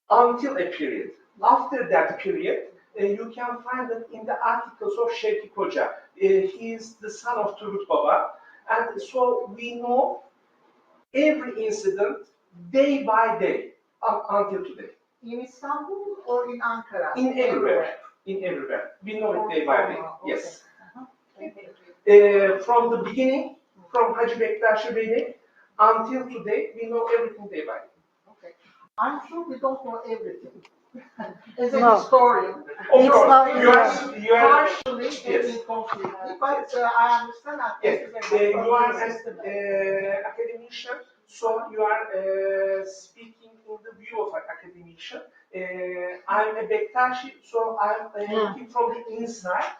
until a period. After that period, you can find it in the articles of Şevki Koca. He is the son of Turgut Baba, and so we know every incident day by day until today. In Istanbul or in Ankara? In everywhere. In everywhere. We know it day by day. Yes. From the beginning, from Hacı Bektashi Bey'le until today, we know everything day by day. Okay. I'm sure we don't know everything. As a historian, Of course, not- you are partially yes. completely, but I understand that Yes, this is you are an systematic. academician, so you are speaking in the view of an academician. I'm a Bektashi, so I'm looking from the inside.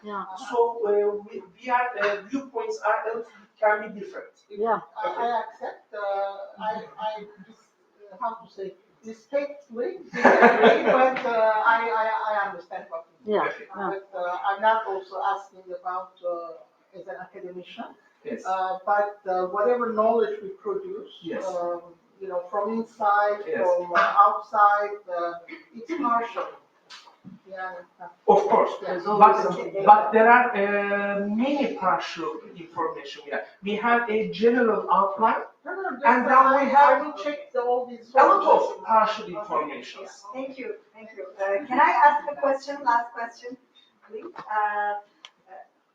So we are viewpoints are can be different. Yeah. I accept. How to say, respectfully disagree, but I understand what you mean. But I'm not also asking about as an academician. Yes. But whatever knowledge we produce, yes. From inside, yes. from outside, it's partial. Yeah. Of course, but there are many partial information. We have a general outline, and then we have I will check all these a lot of partial information. Thank you. Can I ask a question? Last question, please.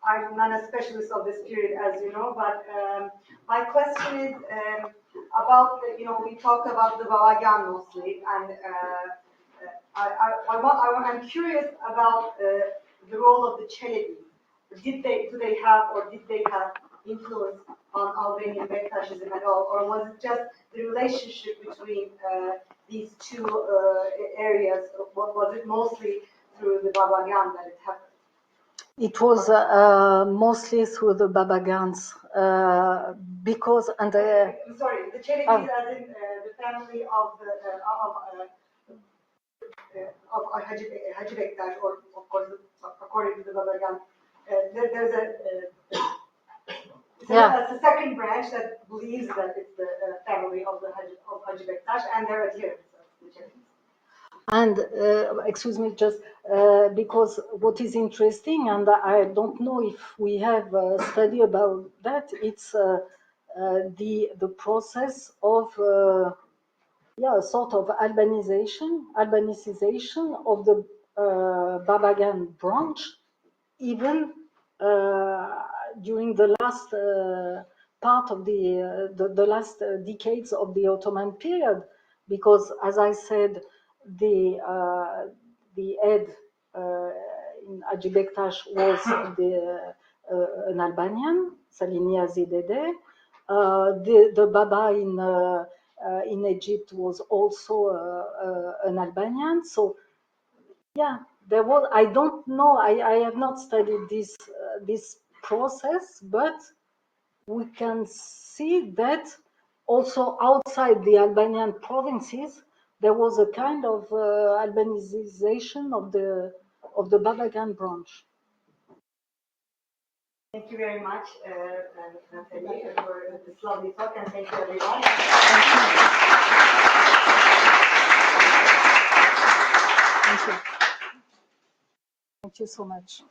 I'm not a specialist of this period, as you know, but my question is about we talked about the Babagan mostly, and I'm curious about the role of the Çelebi. Do they have or did they have influence on Albanian Bektashism at all, or was it just the relationship between these two areas? Was it mostly through the Babagan that it happened? It was mostly through the Babagans because I'm sorry, the Çelebis as in the family of Hacı Bektaş, or of course according to the Babagan, there's a second branch that believes that it's the family of Hacı Bektaş and their adherents of the Çelebis. And excuse me, just because what is interesting, and I don't know if we have a study about that, it's the process of sort of Albanicization of the Babagan branch, even during the last part of the last decades of the Ottoman period, because as I said, the head in Hacı Bektaş was an Albanian, Salini Azidede. The Baba in Egypt was also an Albanian. So yeah, there was. I don't know. I have not studied this process, but we can see that also outside the Albanian provinces, there was a kind of Albanization of the Babagan branch. Thank you very much, Nathalie, for this lovely talk, and thank you, everyone. Thank you. Thank you so much.